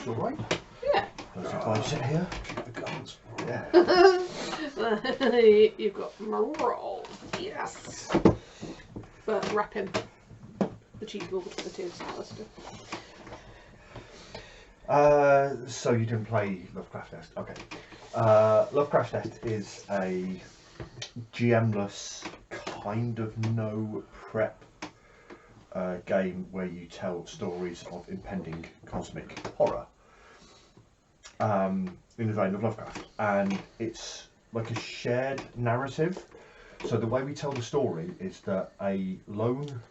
That's all right. Yeah. If I sit here, the guns. Yeah. You've got roll. Yes. But wrap him. The cheese will get the two Alistair. So you didn't play Lovecraftesque? Okay. Lovecraftesque is a GM-less, kind of no prep game where you tell stories of impending cosmic horror in the vein of Lovecraft, and it's like a shared narrative. So the way we tell the story is that a lone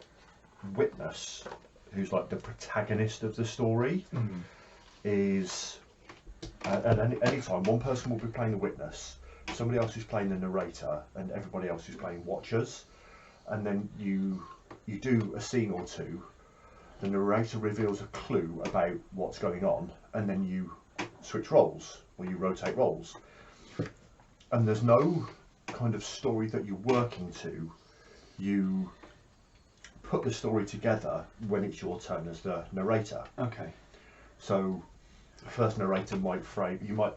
witness, who's like the protagonist of the story, is at any time one person will be playing the witness, somebody else is playing the narrator, and everybody else is playing watchers. And then you do a scene or two, the narrator reveals a clue about what's going on, and then you switch roles, or you rotate roles. And there's no kind of story that you're working to. You put the story together when it's your turn as the narrator. Okay. So the first narrator might frame, you might...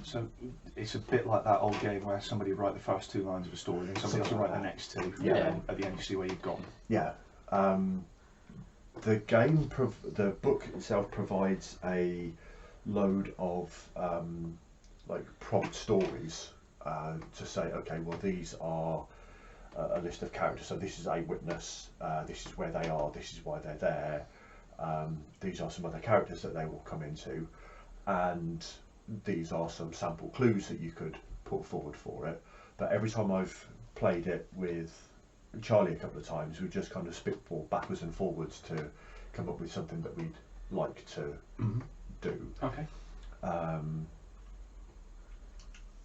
So it's a bit like that old game where somebody write the first two lines of a story and somebody else will write the next two. Yeah. And at the end you see where you've gone. Yeah. The book itself provides a load of like prompt stories to say, okay, well these are a list of characters. So this is a witness, this is where they are, this is why they're there. These are some other characters that they will come into, and these are some sample clues that you could put forward for it. But every time I've played it with Charlie a couple of times, we just kind of spitball backwards and forwards to come up with something that we'd like to do. Okay.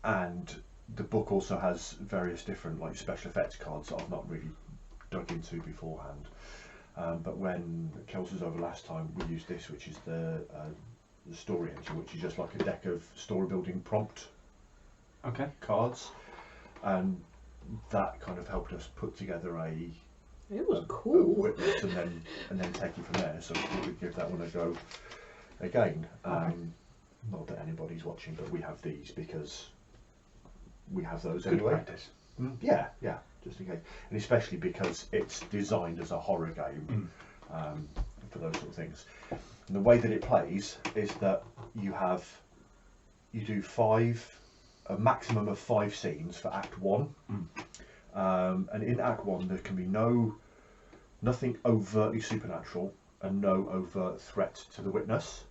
And the book also has various different like special effects cards that I've not really dug into beforehand. But when Kels was over last time, we used this, which is the story engine, which is just like a deck of story building prompt cards, and that kind of helped us put together a witness and then take it from there. So we'd give that one a go again. Not that anybody's watching, but we have these because we have those Good anyway. practice. Yeah, just in case, and especially because it's designed as a horror game for those sort of things. And the way that it plays is that you do a maximum of 5 scenes for Act 1, and in Act 1 there can be nothing overtly supernatural and no overt threat to the witness.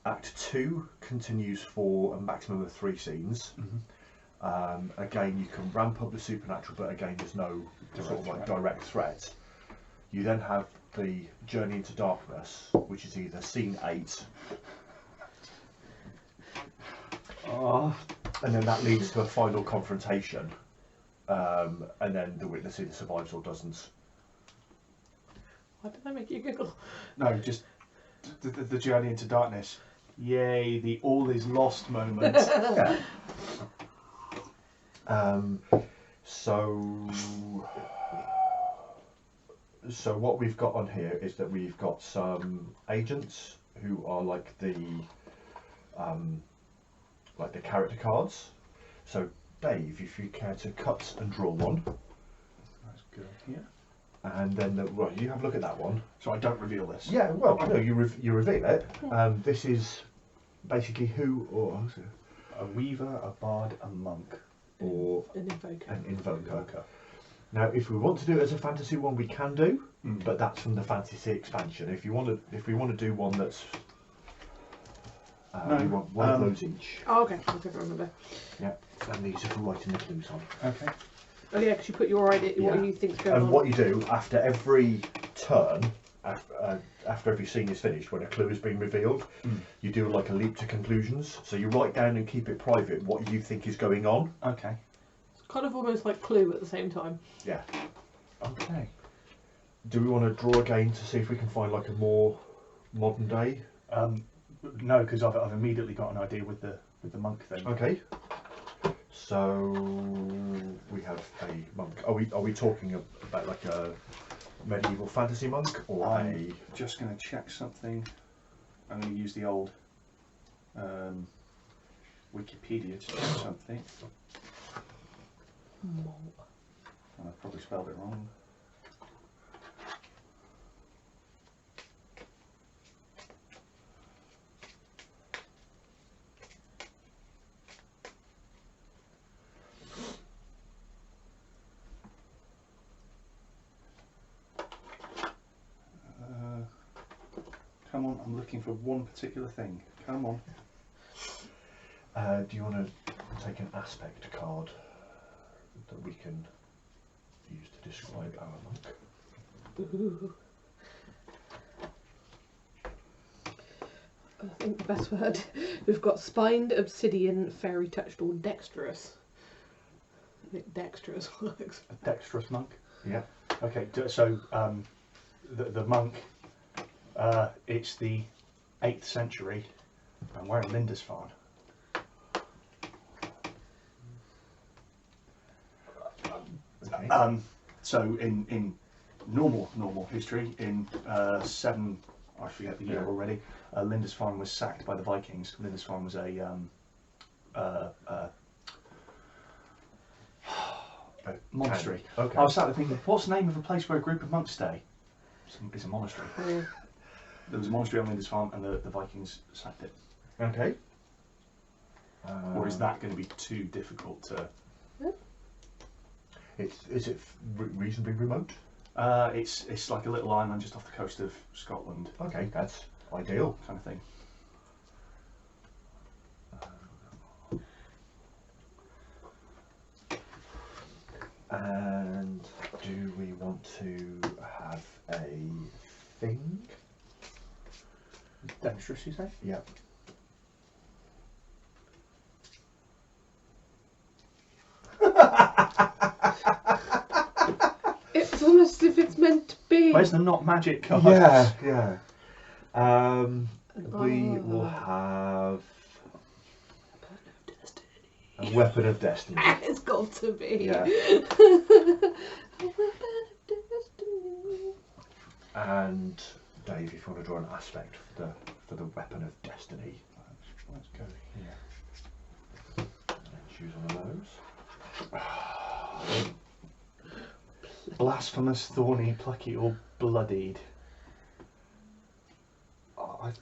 Act 2 continues for a maximum of 3 scenes. Again, you can ramp up the supernatural, but again there's no sort of like direct threat. You then have the Journey into Darkness, which is either scene 8, and then that leads to a final confrontation, and then the witness either survives or doesn't. Why did that make you giggle? No, just the Journey into Darkness. Yay, the all is lost moment. Yeah. So what we've got on here is that we've got some agents who are like the character cards. So Dave, if you care to cut and draw one. That's good. Yeah. And then you have a look at that one. So I don't reveal this. Yeah, well, no, you reveal it. This is basically a weaver, a bard, a monk, or an invoker. Now, if we want to do it as a fantasy one, we can do, but that's from the fantasy expansion. If we want to do one that's we want one of those each. Oh, okay. I can remember. Yeah, and these are for writing the clues on. Okay. Oh yeah, because you put your idea, what you think's going on. And what you do after every turn, after every scene is finished, when a clue is being revealed, you do like a leap to conclusions. So you write down and keep it private what you think is going on. Okay. Kind of almost like Clue at the same time. Yeah. Okay. Do we want to draw again to see if we can find like a more modern day? No, because I've immediately got an idea with the monk thing. Okay. So we have a monk. Are we talking about like a medieval fantasy monk or I'm just going to check something. I'm going to use the old Wikipedia to check something. Monk. And I've probably spelled it wrong. Come on, I'm looking for one particular thing. Come on. Do you want to take an aspect card that we can use to describe our monk? Ooh. I think the best word. We've got spined, obsidian, fairy touched, or dexterous. I think dexterous works. A dexterous monk? Yeah. Okay, so the monk, it's the 8th century, and we're in Lindisfarne. Okay. So in normal history, in I forget the year already, Lindisfarne was sacked by the Vikings. Lindisfarne was a monastery. Okay. I was sat there thinking, what's the name of a place where a group of monks stay? It's a monastery. Yeah. There was a monastery on Lindisfarne, and the Vikings sacked it. Okay. Or is that going to be too difficult to? Is it reasonably remote? It's like a little island just off the coast of Scotland, Okay, that's ideal. kind of thing. And do we want to have a thing? Dexterous, you say? Yep. It's almost if it's meant to be. Where's the not magic card? Yeah, yeah. We will have a weapon of destiny. It's got to be. Yeah. A weapon of destiny. And Dave, if you want to draw an aspect for the weapon of destiny, Let's go here. and choose one of those. Blasphemous, thorny, plucky, or bloodied?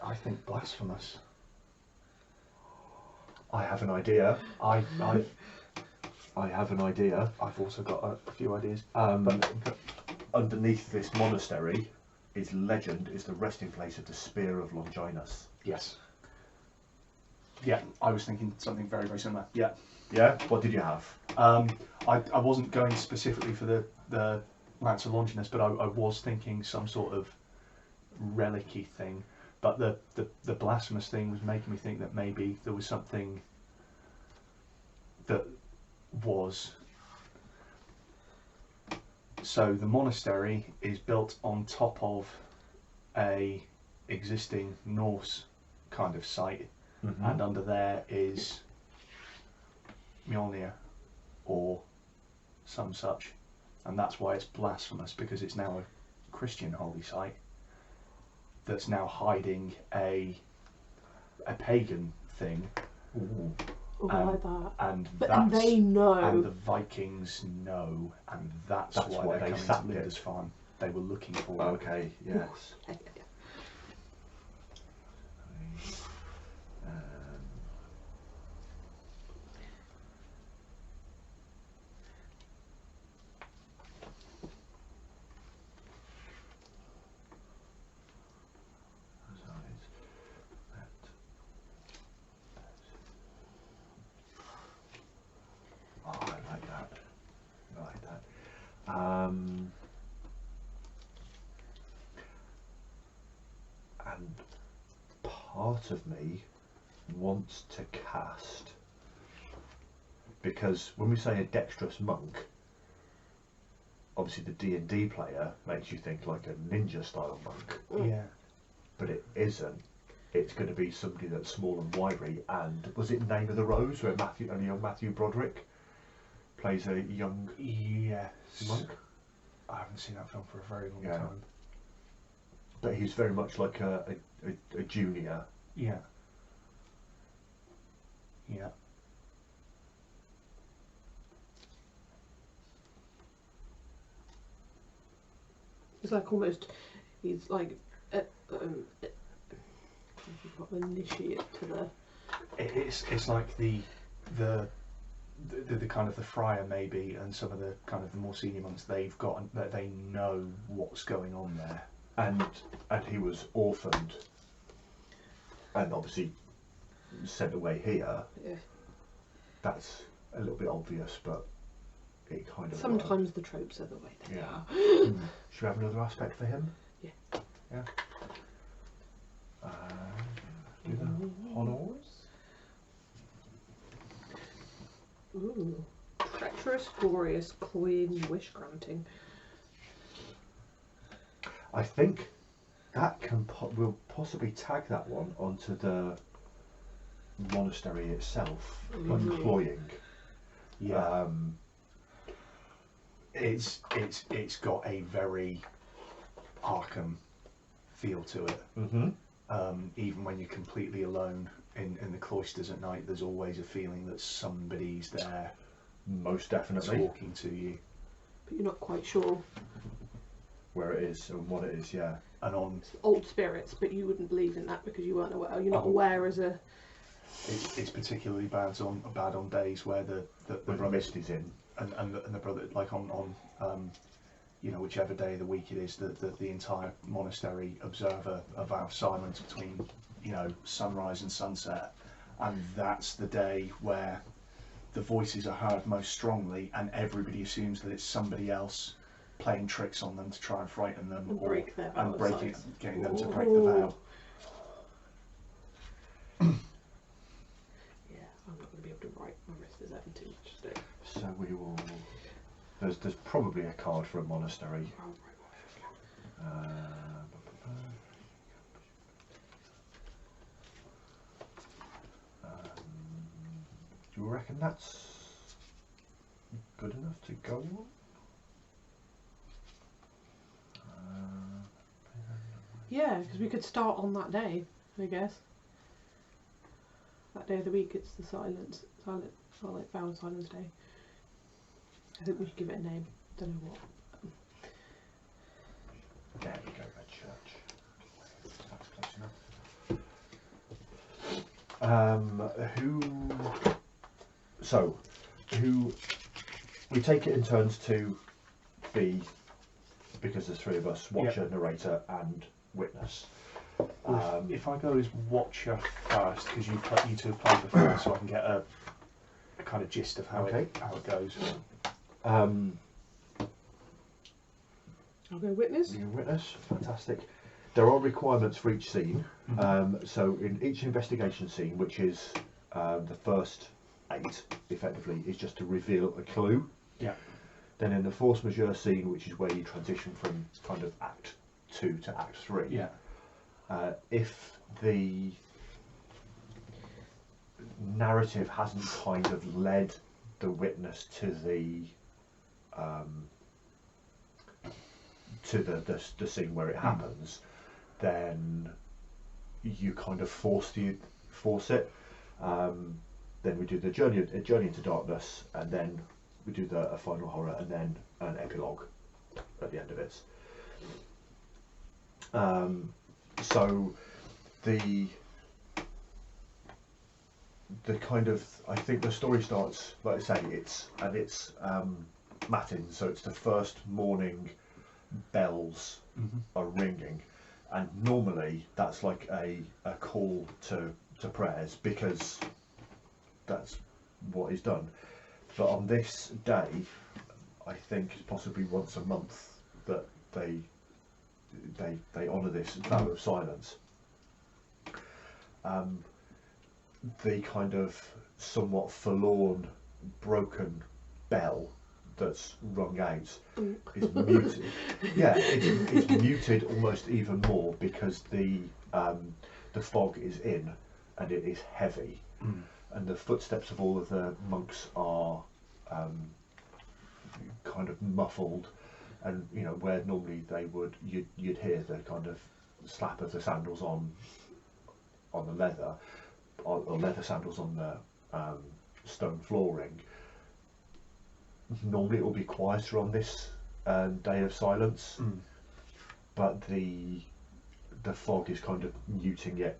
I think blasphemous. I have an idea. I have an idea. I've also got a few ideas. But underneath this monastery is legend, is the resting place of the Spear of Longinus. Yes. Yeah, I was thinking something very, very similar. Yeah. Yeah? What did you have? I wasn't going specifically for the Lance of Longinus, but I was thinking some sort of relic-y thing. But the blasphemous thing was making me think that maybe there was something that was... So the monastery is built on top of a existing Norse kind of site, and under there is Mjolnir or some such, and that's why it's blasphemous, because it's now a Christian holy site that's now hiding a pagan thing. Ooh. Oh, I like that. And And they know. And the Vikings know, and that's why they're coming to sacked it. Lindisfarne. They were looking for it. Okay, yes. Oh, I like that. I like that. And part of me wants to cast, because when we say a dexterous monk, obviously the D&D player makes you think like a ninja style monk, Yeah. but it isn't. It's going to be somebody that's small and wiry. And was it Name of the Rose, where young Matthew Broderick plays a young Yes. monk? I haven't seen that film for a very long Yeah. time. But he's very much like a junior. Yeah. Yeah. It's like almost, he's like, you've got initiate to the. It's like the kind of the friar maybe, and some of the kind of the more senior monks, they've got that they know what's going on there. And he was orphaned, and obviously sent away here. Yeah. That's a little bit obvious, but it kind of Sometimes the tropes are the way they Yeah. are. Should we have another aspect for him? Yeah. Yeah. Do the honors. Ooh. Treacherous, glorious, cloying, wish granting. I think that we'll possibly tag that one onto the monastery itself, like cloying. Yeah. It's got a very Arkham feel to it. Mm-hmm. Even when you're completely alone in the cloisters at night, there's always a feeling that somebody's there, Most definitely. talking to you. But you're not quite sure. Where it is and what it is, yeah. And on Old spirits, but you wouldn't believe in that because you weren't aware. You're not Oh. aware as a. it's particularly bad on days where the When brother mist is in. and the brother, like on you know, whichever day of the week it is, that the entire monastery observe a vow of silence between, you know, sunrise and sunset, and that's the day where the voices are heard most strongly, and everybody assumes that it's somebody else playing tricks on them to try and frighten them, And break their vow and of breaking, silence. getting them to break the vow. Yeah, I'm not going to be able to write. My wrist is having too much to do. So we will. There's probably a card for a monastery. I'll write what I can. Do you reckon that's good enough to go on? Yeah, because we could start on that day, I guess. That day of the week, it's the silent vow of silence day. I think we should give it a name. Don't know what. There we go, Red Church. That's close enough. Who we take it in turns to be, because there's three of us, watcher, narrator and witness. If I go as watcher first, because you two have played before, so I can get a kind of gist of how it goes. I'll go witness. You witness, fantastic. There are requirements for each scene. So in each investigation scene, which is the first 8, effectively, is just to reveal a clue. Yeah. Then in the force majeure scene, which is where you transition from kind of Act 2 to Act 3. Yeah. If the narrative hasn't kind of led the witness to the scene where it happens, then you kind of force it. Then we do the journey into darkness, and then we do a final horror, and then an epilogue at the end of it. So the kind of, I think the story starts, like I say, it's matin, so it's the first morning bells are ringing, and normally that's like a call to prayers, because that's what is done. But on this day, I think it's possibly once a month that they honour this vow of silence. The kind of somewhat forlorn, broken bell that's rung out is muted. Yeah, it's muted almost even more because the fog is in and it is heavy, and the footsteps of all of the monks are kind of muffled, and you know where normally you'd hear the kind of slap of the sandals on the leather, or leather sandals on the stone flooring. Normally it will be quieter on this day of silence, but the fog is kind of muting it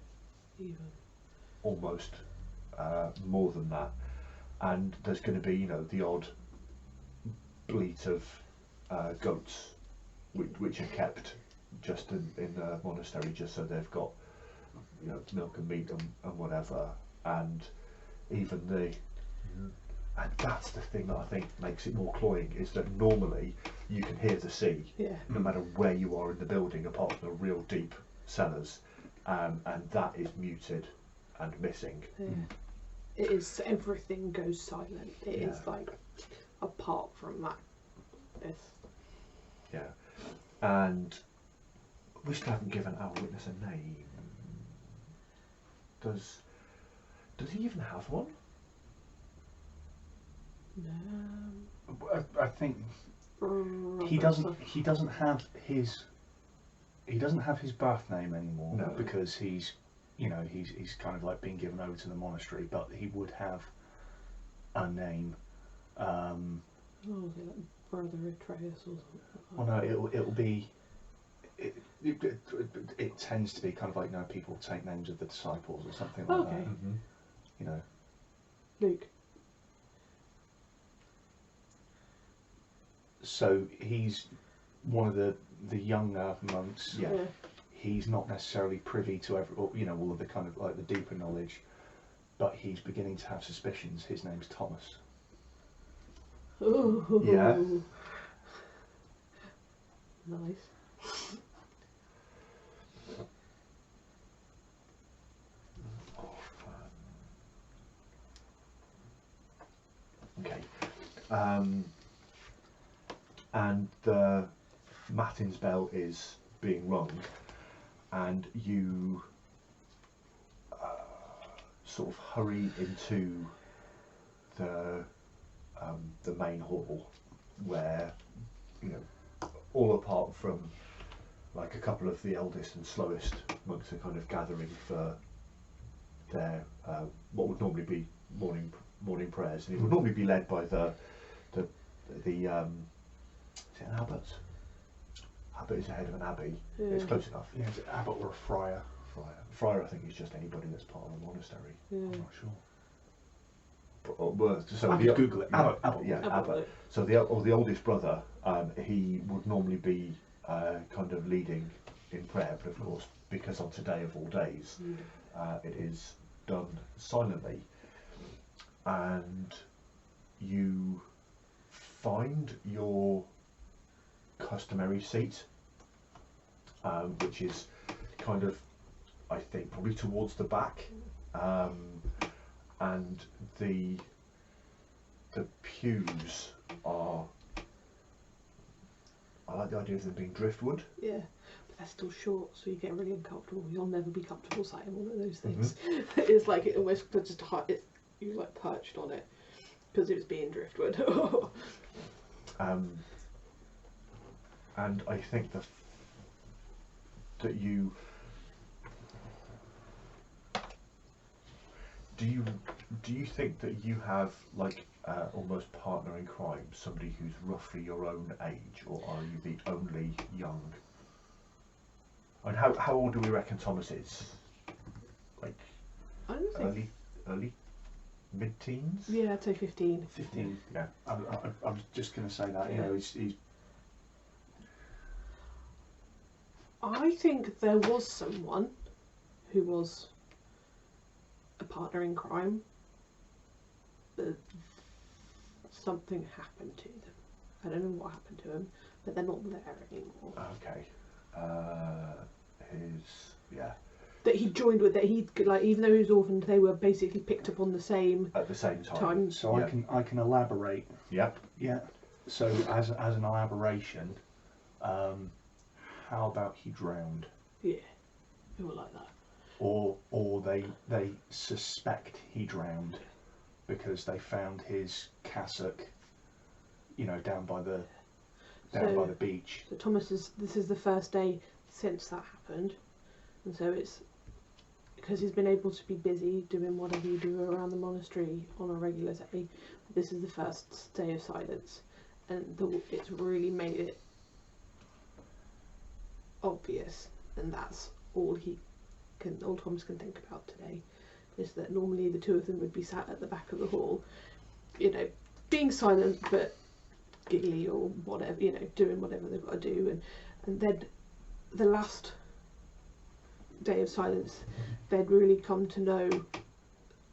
almost more than that, and there's going to be, you know, the odd bleat of goats which are kept just in the monastery, just so they've got, you know, milk and meat and whatever. And even and that's the thing that I think makes it more cloying, is that normally you can hear the sea, no matter where you are in the building, apart from the real deep cellars, and that is muted and missing. It is, everything goes silent. It is like, apart from that, and we still haven't given our witness a name. Does he even have one? No. I think he doesn't have his birth name anymore. No. Because he's kind of like been given over to the monastery, but he would have a name. Like Brother Atreus or something. Well, no, it'll be. It tends to be kind of like, you know, people take names of the disciples or something like that. You know, Luke. So he's one of the younger monks. Yeah. He's not necessarily privy to all of the kind of like the deeper knowledge, but he's beginning to have suspicions. His name's Thomas. Ooh. Yeah. Nice. Okay. And the Matins bell is being rung, and you sort of hurry into the main hall, where, you know, all apart from like a couple of the eldest and slowest monks are kind of gathering for their what would normally be morning prayers, and it would normally be led by the is it an abbot? Abbot is the head of an abbey. It's close enough. Yeah, is it abbot or a friar? Friar, I think, is just anybody that's part of a monastery. I'm not sure. So I could Google it. Abbot. Yeah, Abbot. So the oldest brother, he would normally be kind of leading in prayer, but of course, because on today of all days, it is done silently, and you find your customary seat, which is kind of, I think, probably towards the back, and the pews are, I like the idea of them being driftwood. Yeah, but they're still short, so you get really uncomfortable. You'll never be comfortable sat in one of those things. It's like, it almost just you're like perched on it because it's being driftwood. And I think that you do you think that you have like almost partner in crime, somebody who's roughly your own age, or are you the only young? And how old do we reckon Thomas is? Like I don't think. early mid-teens? Yeah, I'd say 15. 15. Yeah. I was just going to say that. You know, he's I think there was someone who was a partner in crime, but something happened to them. I don't know what happened to him, but they're not there anymore. Okay. That he joined with, that he, like, even though he was orphaned, they were basically picked up on the same at the same time. So yeah. I can elaborate. Yep. Yeah. So as an elaboration, how about he drowned? Yeah, they were like that. Or they suspect he drowned because they found his cassock, you know, down by the beach. So Thomas this is the first day since that happened. and so it's because he's been able to be busy doing whatever you do around the monastery on a regular day. This is the first day of silence, and it's really made it obvious, and that's all Thomas can think about today, is that normally the two of them would be sat at the back of the hall, you know, being silent but giggly or whatever, you know, doing whatever they've got to do, and then the last day of silence they'd really come to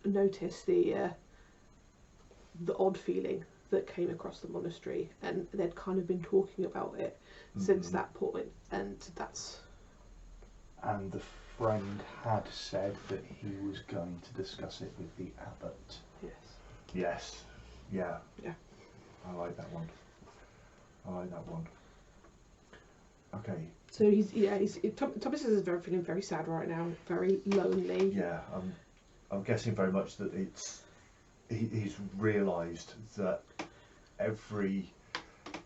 notice the odd feeling that came across the monastery, and they'd kind of been talking about it since that point, and the friend had said that he was going to discuss it with the abbot. Yes. Yeah. Yeah. I like that one. Okay. So Thomas is feeling very sad right now, very lonely. Yeah, I'm guessing very much that he's realised that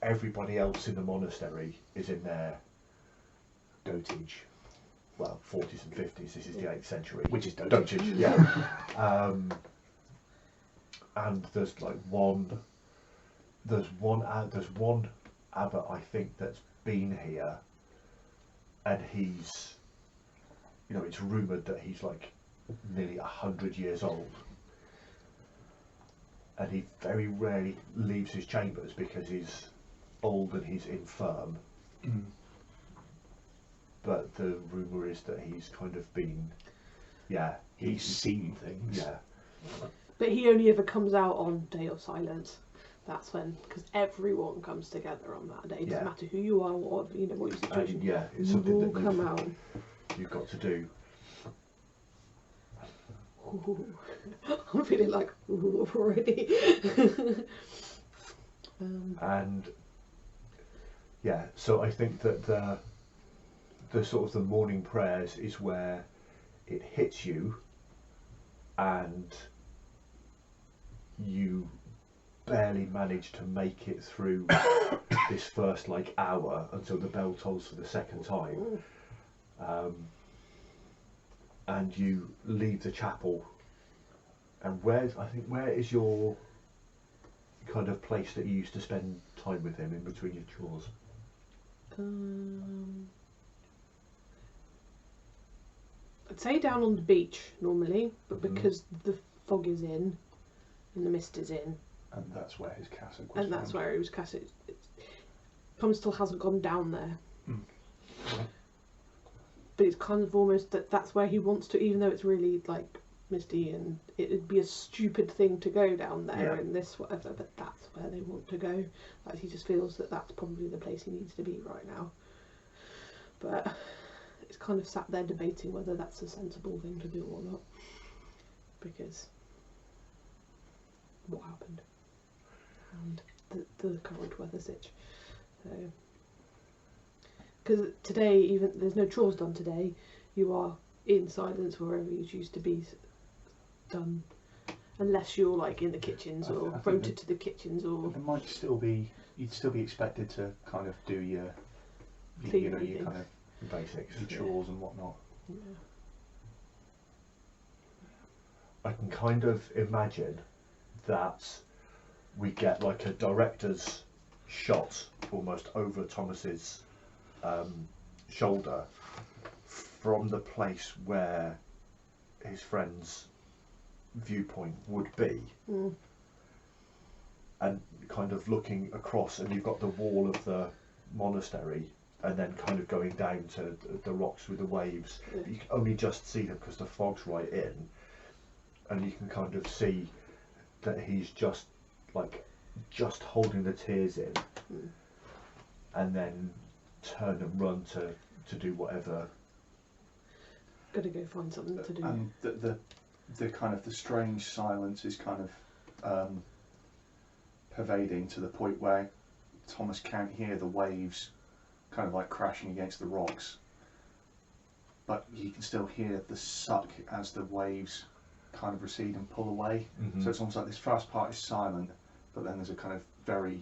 everybody else in the monastery is in their dotage. Well, 40s and 50s. This is the 8th century, which is dotage. Yeah. And there's like there's one abbot, I think, that's been here, and he's, you know, it's rumoured that he's like nearly 100 years old, and he very rarely leaves his chambers because he's old and he's infirm. But the rumour is that he's kind of been, he's seen things. Yeah. But he only ever comes out on Day of Silence. That's when, because everyone comes together on that day. It doesn't matter who you are, what your situation. It's something that come out. You've got to do. Ooh. I'm feeling like already. And so I think that the sort of the morning prayers is where it hits you, and you barely manage to make it through this first like hour until the bell tolls for the second time, and you leave the chapel. And where is your kind of place that you used to spend time with him in between your chores? I'd say down on the beach normally, but because the fog is in and the mist is in, and that's where his cassock was. And that's where he was cassock. Tom still hasn't gone down there. But it's kind of almost that's where he wants to, even though it's really like misty, and it'd be a stupid thing to go down there and this whatever, but that's where they want to go. Like, he just feels that that's probably the place he needs to be right now. But it's kind of sat there debating whether that's a sensible thing to do or not, because what happened and the current weather sitch. So, because today, even there's no chores done today, you are in silence wherever you choose to be done, unless you're like in the kitchens or rotated to the kitchens, or there might still be, you'd still be expected to kind of do your kind of basics, your chores and whatnot. I can kind of imagine that we get like a director's shot almost over Thomas's shoulder from the place where his friend's viewpoint would be, and kind of looking across, and you've got the wall of the monastery, and then kind of going down to the rocks with the waves. You can only just see them because the fog's right in, and you can kind of see that he's just holding the tears in, and then turn and run to do whatever. Gotta go find something to do. And the kind of the strange silence is kind of pervading to the point where Thomas can't hear the waves kind of like crashing against the rocks, but he can still hear the suck as the waves kind of recede and pull away. So it's almost like this first part is silent, but then there's a kind of very,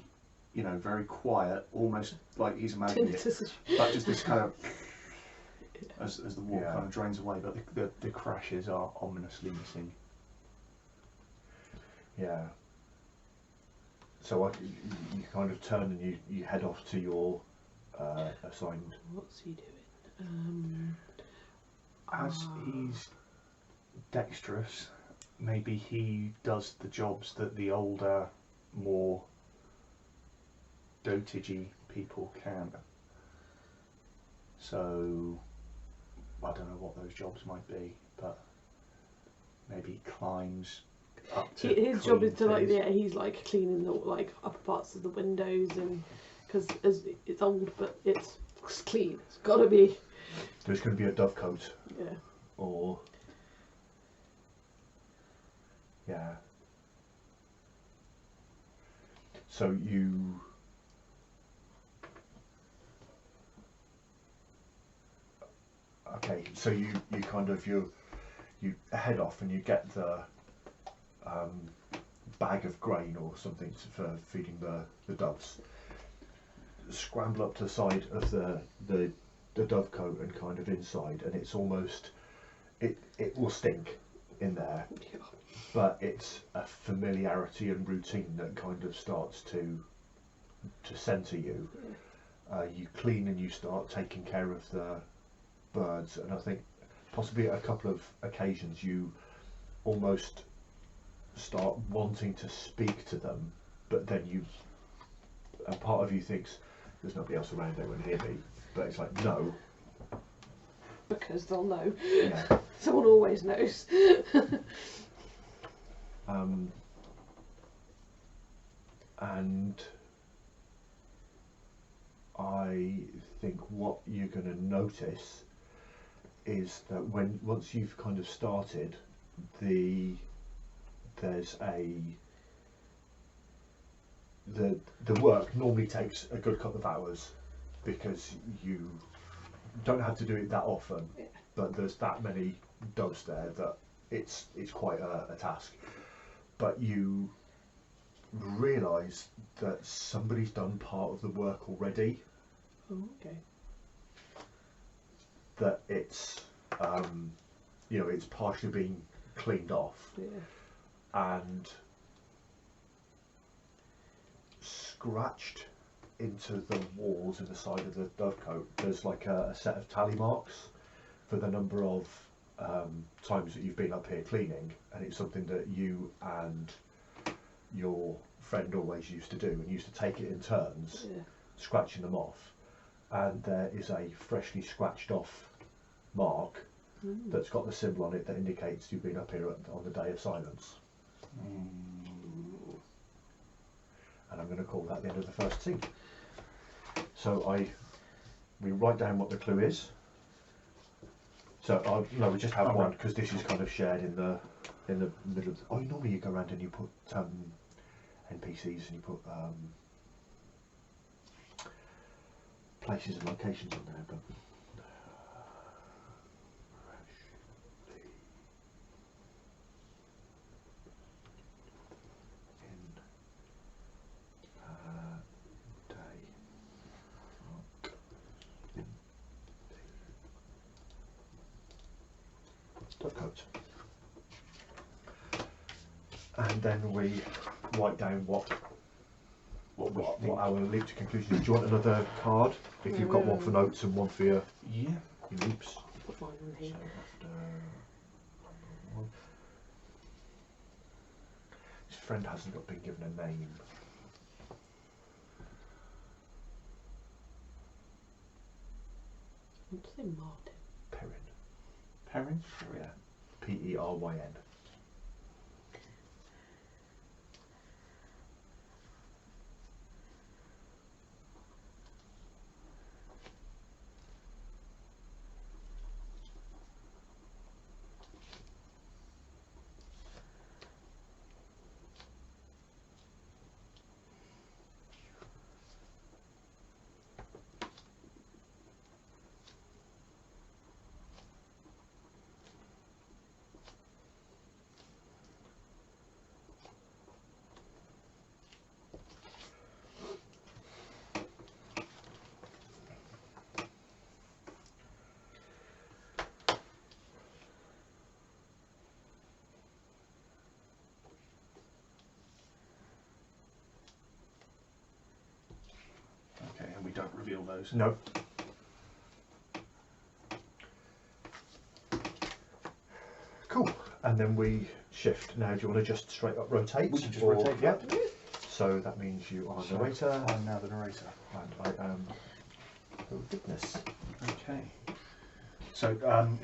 very quiet, almost like he's imagining it, but just this kind of as the water Yeah. kind of drains away, but the crashes are ominously missing. Yeah. So you kind of turn and you head off to your assigned. What's he doing? As he's dexterous, maybe he does the jobs that the older, more dotagey people can. So I don't know what those jobs might be, but maybe he climbs up to His job clean is to like, things. yeah, he's like cleaning the like upper parts of the windows, and because it's old but it's clean, it's got to be. There's going to be a dovecote, Yeah. or yeah. So you. Okay, so you kind of you head off and you get the bag of grain or something for feeding the doves. Scramble up to the side of the dovecote and kind of inside, and it's almost it will stink in there, Yeah. but it's a familiarity and routine that kind of starts to centre you. You clean and you start taking care of the birds, and I think possibly at a couple of occasions you almost start wanting to speak to them, but then a part of you thinks there's nobody else around, they won't hear me, but it's like no. Because they'll know. Yeah. Someone always knows. And I think what you're going to notice is that once you've kind of started, there's the work normally takes a good couple of hours because you don't have to do it that often, Yeah. but there's that many doves there that it's quite a task. But you realise that somebody's done part of the work already. Oh, okay. That it's it's partially being cleaned off, Yeah. and scratched into the walls in the side of the dovecote. There's like a set of tally marks for the number of times that you've been up here cleaning, and it's something that you and your friend always used to do, and used to take it in turns, Yeah. scratching them off. And there is a freshly scratched off mark that's got the symbol on it that indicates you've been up here on the day of silence. And I'm going to call that the end of the first scene. So we write down what the clue is. So we just have one, because this is kind of shared in the middle of the, normally you go around and you put NPCs and you put places and locations on there, but coat. And then we write down what our leap to conclusion is. Do you want another card? If you've got one for notes and one for your leaps. Put mine in here. So after one. His friend hasn't been given a name. I want to say Martin. Perrin. Perrin? Yeah. Peryn. reveal those. No. Cool. And then we shift. Now, do you want to just straight up rotate? We can just or, rotate. Yeah. So that means you are the narrator. I'm now the narrator. And I am the witness. Okay. So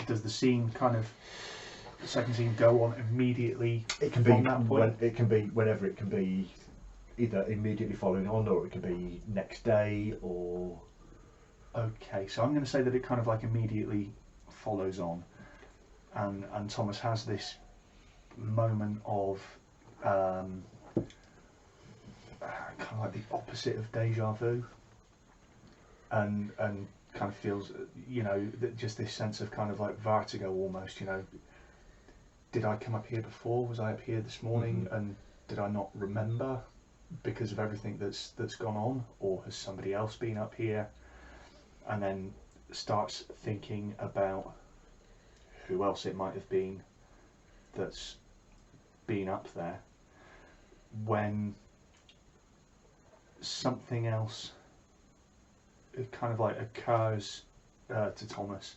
does the scene kind of, the second scene, go on immediately? It can from be that point? it can be whenever. It can be either immediately following on, or it can be next day, or. Okay, so I'm going to say that it kind of like immediately follows on, and Thomas has this moment of kind of like the opposite of deja vu, and kind of feels, you know, that just this sense of kind of like vertigo almost, you know. Did I come up here before? Was I up here this morning? Mm-hmm. And did I not remember because of everything that's gone on, or has somebody else been up here? And then starts thinking about who else it might have been that's been up there, when something else kind of like occurs to Thomas.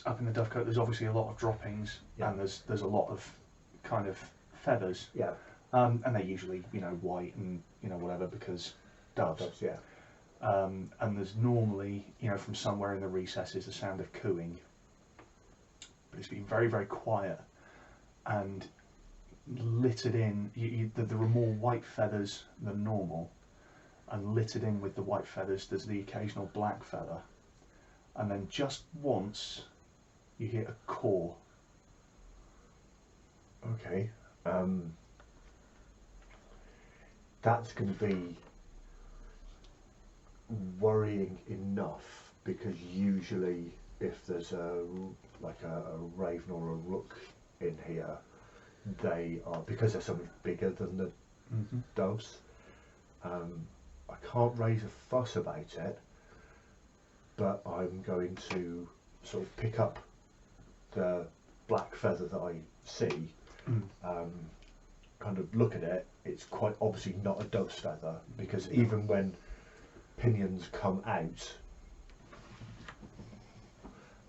Up in the Dovecote there's obviously a lot of droppings, Yeah. and there's a lot of kind of feathers, Yeah. and they're usually, you know, white and, you know, whatever, because doves. Yeah. And there's normally, you know, from somewhere in the recesses, the sound of cooing, but it's been very, very quiet, and littered in, there are more white feathers than normal, and littered in with the white feathers there's the occasional black feather, and then just once you hear a caw. Okay. That's going to be worrying enough, because usually if there's a raven or a rook in here, they are, because they're so much bigger than the doves. I can't raise a fuss about it, but I'm going to sort of pick up the black feather that I see, kind of look at it. It's quite obviously not a dove's feather, because even when pinions come out,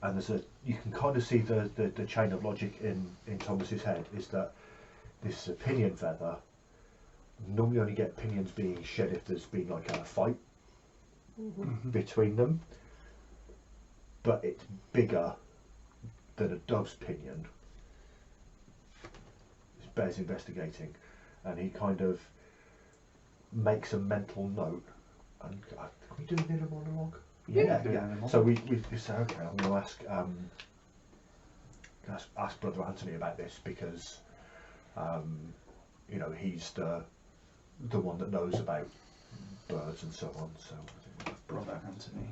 and you can kind of see the chain of logic in Thomas's head, is that this is a pinion feather. Normally only get pinions being shed if there's been like a fight between them, but it's bigger than a dove's pinion. It bears investigating, and he kind of makes a mental note. And can we do an inner monologue? Yeah. So we say, okay, I'm going to ask Brother Anthony about this, because you know, he's the one that knows about birds and so on. So I think Brother Anthony.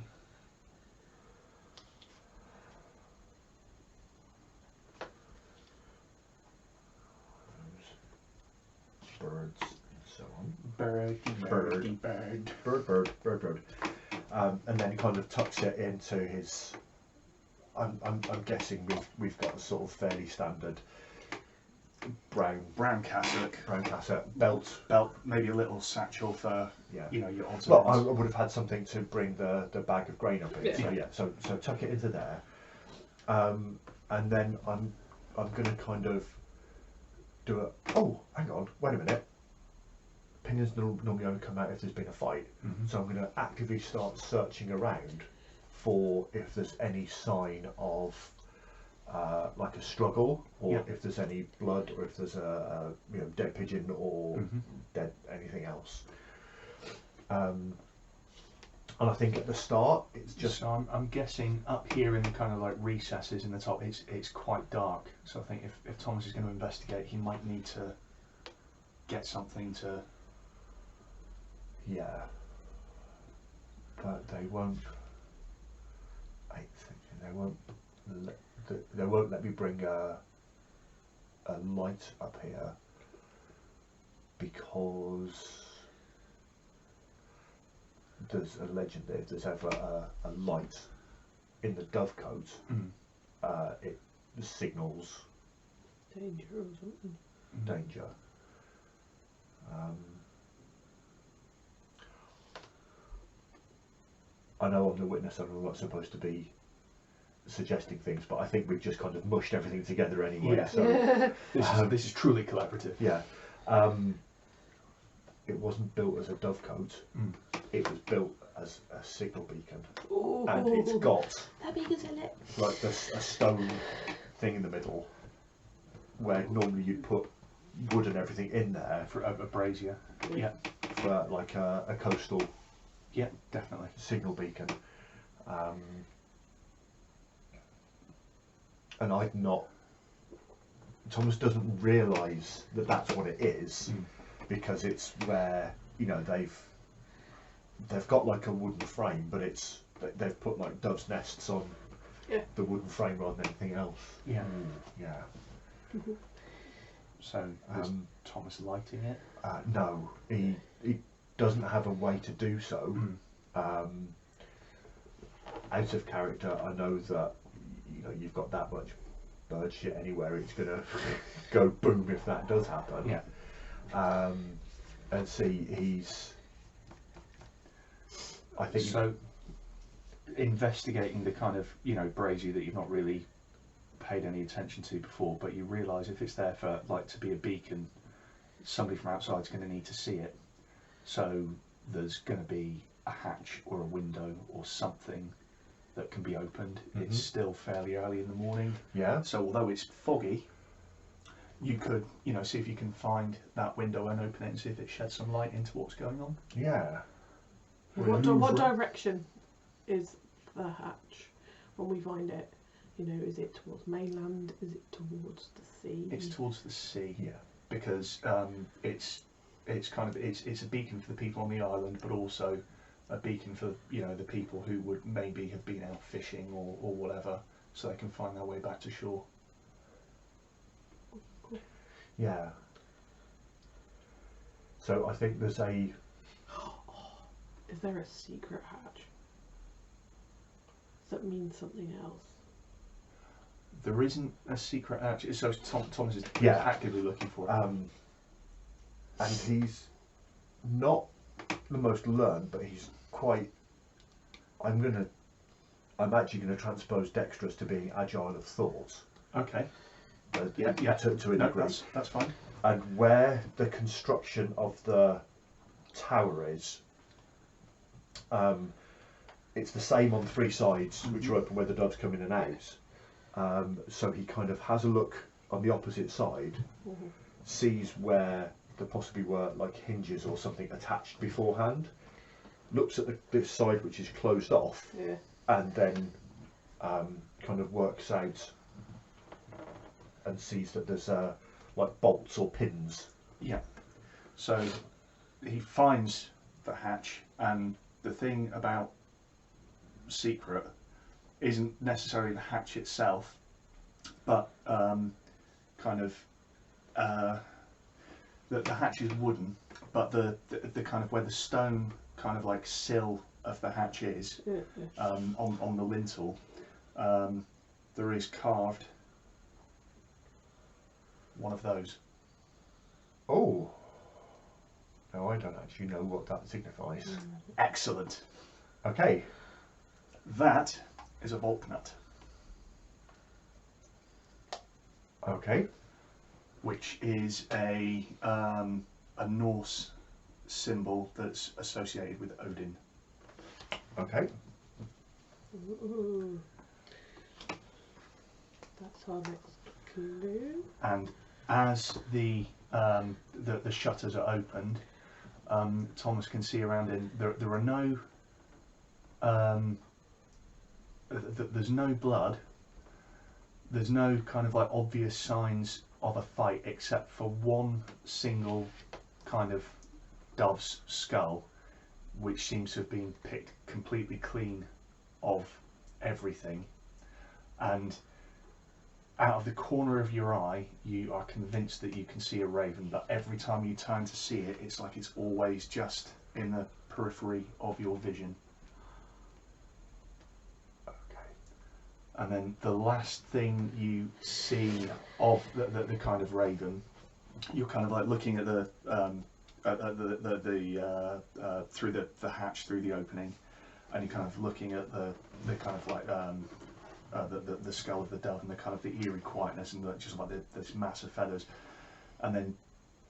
birds and so on. Bird. And then he kind of tucks it into his. I'm guessing we've got a sort of fairly standard brown cassock belt, maybe a little satchel for, yeah, you know, your odds. Well, I would have had something to bring the bag of grain up in. Yeah. So tuck it into there, and then I'm going to kind of do a. Oh, hang on, wait a minute. Pinions normally only come out if there's been a fight, so I'm going to actively start searching around for if there's any sign of like a struggle, or if there's any blood, or if there's a dead pigeon, or dead anything else. And I think at the start it's just. So I'm guessing up here in the kind of like recesses in the top, it's quite dark. So I think if Thomas is going to investigate, he might need to get something to. Yeah, but they won't. I think they won't let me bring a light up here, because there's a legend that if there's ever a light in the Dovecote, it signals Danger or something. danger. I know I'm the witness and I'm not supposed to be suggesting things, but I think we've just kind of mushed everything together anyway. Yeah. So This is truly collaborative. yeah, it wasn't built as a dovecote. It was built as a signal beacon, Ooh. and it's got That beacon's lit. like this a stone thing in the middle, where normally you'd put wood and everything in there For a brazier. Yeah. for like a coastal Yeah, definitely. signal beacon. And I'd not. Thomas doesn't realise that that's what it is, because it's where, you know, they've got like a wooden frame, but they've put like dove's nests on the wooden frame rather than anything else. Yeah. Yeah. So is Thomas lighting it? No, he doesn't have a way to do so. Out of character, I know that, you know, you've got that much bird shit anywhere, it's gonna go boom if that does happen. Yeah. And see, he's, I think, So investigating the kind of, you know, brazier that you've not really paid any attention to before, but you realise if it's there for like to be a beacon, somebody from outside's going to need to see it. So there's going to be a hatch or a window or something that can be opened. It's still fairly early in the morning. yeah. So although it's foggy, you could, you know, see if you can find that window and open it and see if it sheds some light into what's going on. Yeah. What direction is the hatch when we find it? You know, is it towards mainland? Is it towards the sea? It's towards the sea. Yeah. Because it's kind of it's a beacon for the people on the island, but also a beacon for, you know, the people who would maybe have been out fishing or whatever, so they can find their way back to shore. Yeah. So I think there's a. Is there a secret hatch? Does that mean something else? There isn't a secret hatch. So Thomas is Yeah. actively looking for it. And he's not the most learned, but he's quite. I'm actually gonna transpose dexterous to being agile of thought. Okay. Yeah. To a No, degree. that's fine. And where the construction of the tower is, it's the same on three sides, which are open where the doves come in and out. So he kind of has a look on the opposite side, sees where there possibly were like hinges or something attached beforehand, looks at this side which is closed off, and then kind of works out and sees that there's like bolts or pins. Yeah. So he finds the hatch, and the thing about secret isn't necessarily the hatch itself, but kind of the hatch is wooden, but the kind of where the stone kind of like sill of the hatch is, on the lintel, there is carved one of those. Oh. No, I don't actually know what that signifies. Excellent. Okay. That is a vault nut, Okay. which is a Norse symbol that's associated with Odin. Okay. Ooh. That's our next clue. And as the shutters are opened, Thomas can see around in there are no there's no blood. There's no kind of like obvious signs of a fight, except for one single kind of dove's skull, which seems to have been picked completely clean of everything. And out of the corner of your eye, you are convinced that you can see a raven, but every time you turn to see it, it's like it's always just in the periphery of your vision. Okay. And then the last thing you see of the kind of raven, you're kind of like looking at through the hatch, through the opening, and you're kind of looking at the kind of like the skull of the dove and the kind of the eerie quietness and just like this mass of feathers, and then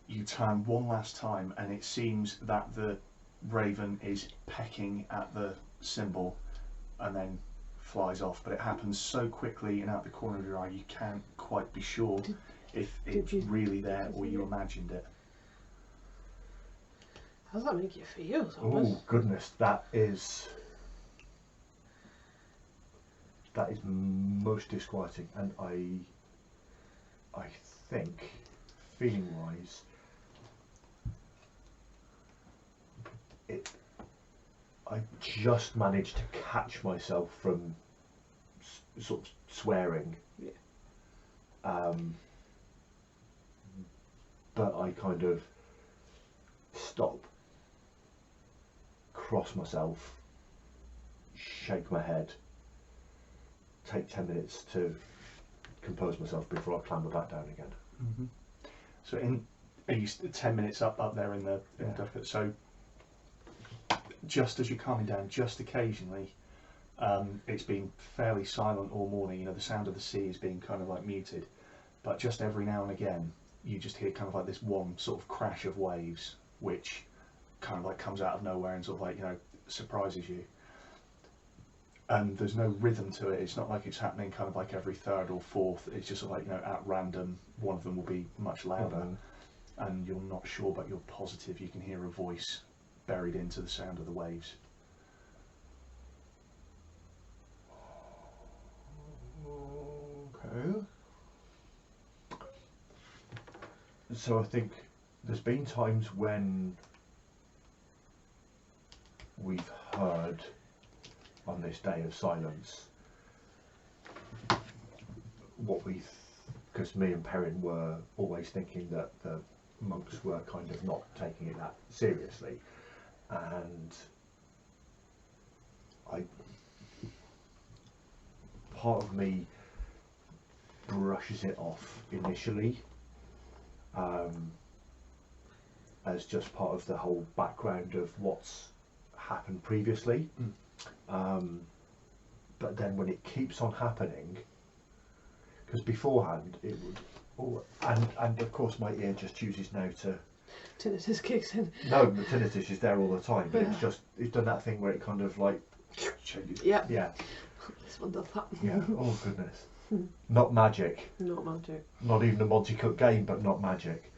you turn one last time and it seems that the raven is pecking at the symbol and then flies off, but it happens so quickly and out the corner of your eye you can't quite be sure if it's really there or you imagined it. How does that make you feel, Thomas? Oh goodness, that is most disquieting, and I think, feeling wise, I just managed to catch myself from sort of swearing. Yeah. But I kind of stop, cross myself, shake my head, take 10 minutes to compose myself before I clamber back down again. Mm-hmm. So are you 10 minutes up there in the duck? So just as you're calming down, just occasionally, it's been fairly silent all morning. You know, the sound of the sea is being kind of like muted, but just every now and again you just hear kind of like this one sort of crash of waves, which kind of like comes out of nowhere and sort of like, you know, surprises you. And there's no rhythm to it. It's not like it's happening kind of like every third or fourth. It's just sort of like, you know, at random, one of them will be much louder, and you're not sure, but you're positive you can hear a voice buried into the sound of the waves. Okay. So I think there's been times when we've heard on this day of silence what we, because me and Perrin were always thinking that the monks were kind of not taking it that seriously, and part of me brushes it off initially as just part of the whole background of what's happened previously. But then when it keeps on happening, because beforehand it would, and of course my ear just chooses now to Tinnitus kicks in. no, the tinnitus is there all the time, but it's done that thing where it kind of like changes. Yeah. This one does that. Yeah. Oh goodness. Not magic. Not magic. Not even a Monty Cook game, but not magic.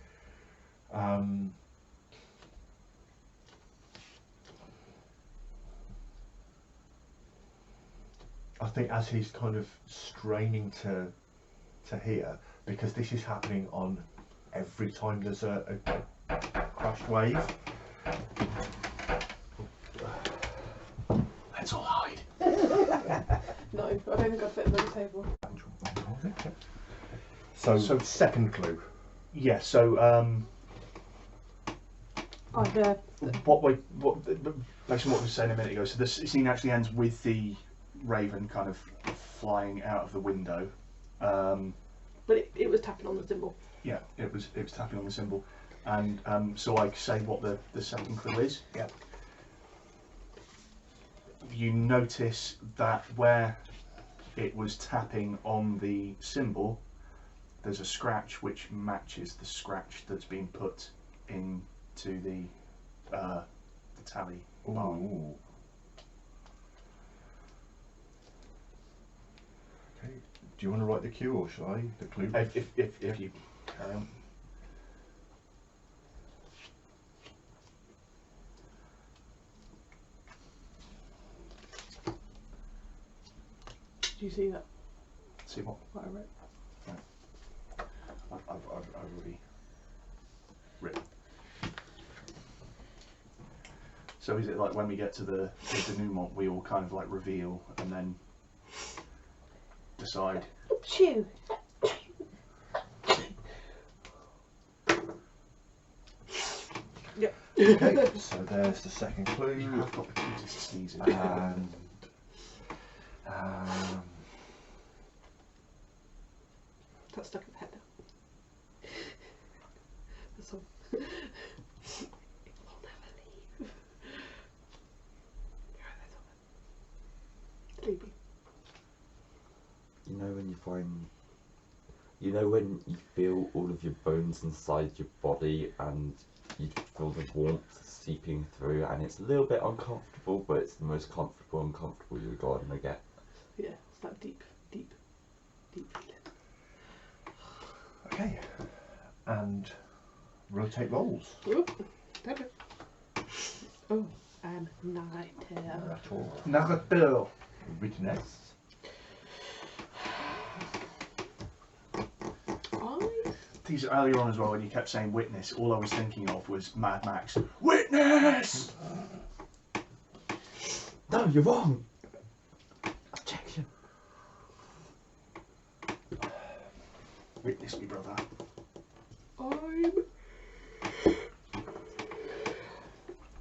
I think as he's kind of straining to hear, because this is happening on every time there's a crashed wave. Let's all hide. No, I don't think I'd fit them on the table. So second clue. Yeah. So what based on what we were saying a minute ago. So this scene actually ends with the raven kind of flying out of the window. But it was tapping on the symbol. Yeah, it was tapping on the symbol, and so I say what the second clue is. Yeah. You notice that where it was tapping on the symbol, there's a scratch which matches the scratch that's been put into the tally bar. Ooh. Okay. Do you want to write the cue or shall I? The clue? If you carry on. Did you see that? See what What I wrote? I've already written. So is it like when we get to the denouement, we all kind of like reveal and then decide? Chew. Yep. Okay, so there's the second clue. You have got the cutest sneezing. And That's stuck in the head now. That's all. It will never leave. You're right there, Thomas. You know when you find, you know when you feel all of your bones inside your body and you feel the warmth seeping through, and it's a little bit uncomfortable, but it's the most uncomfortable you're gonna get. Yeah, it's that deep feeling. Okay. And rotate rolls. Oop, okay. Oh, and narrator. Narrateur. Witness. These earlier on as well, when you kept saying witness, all I was thinking of was Mad Max. Witness! No, you're wrong. Objection. Witness me, brother. I'm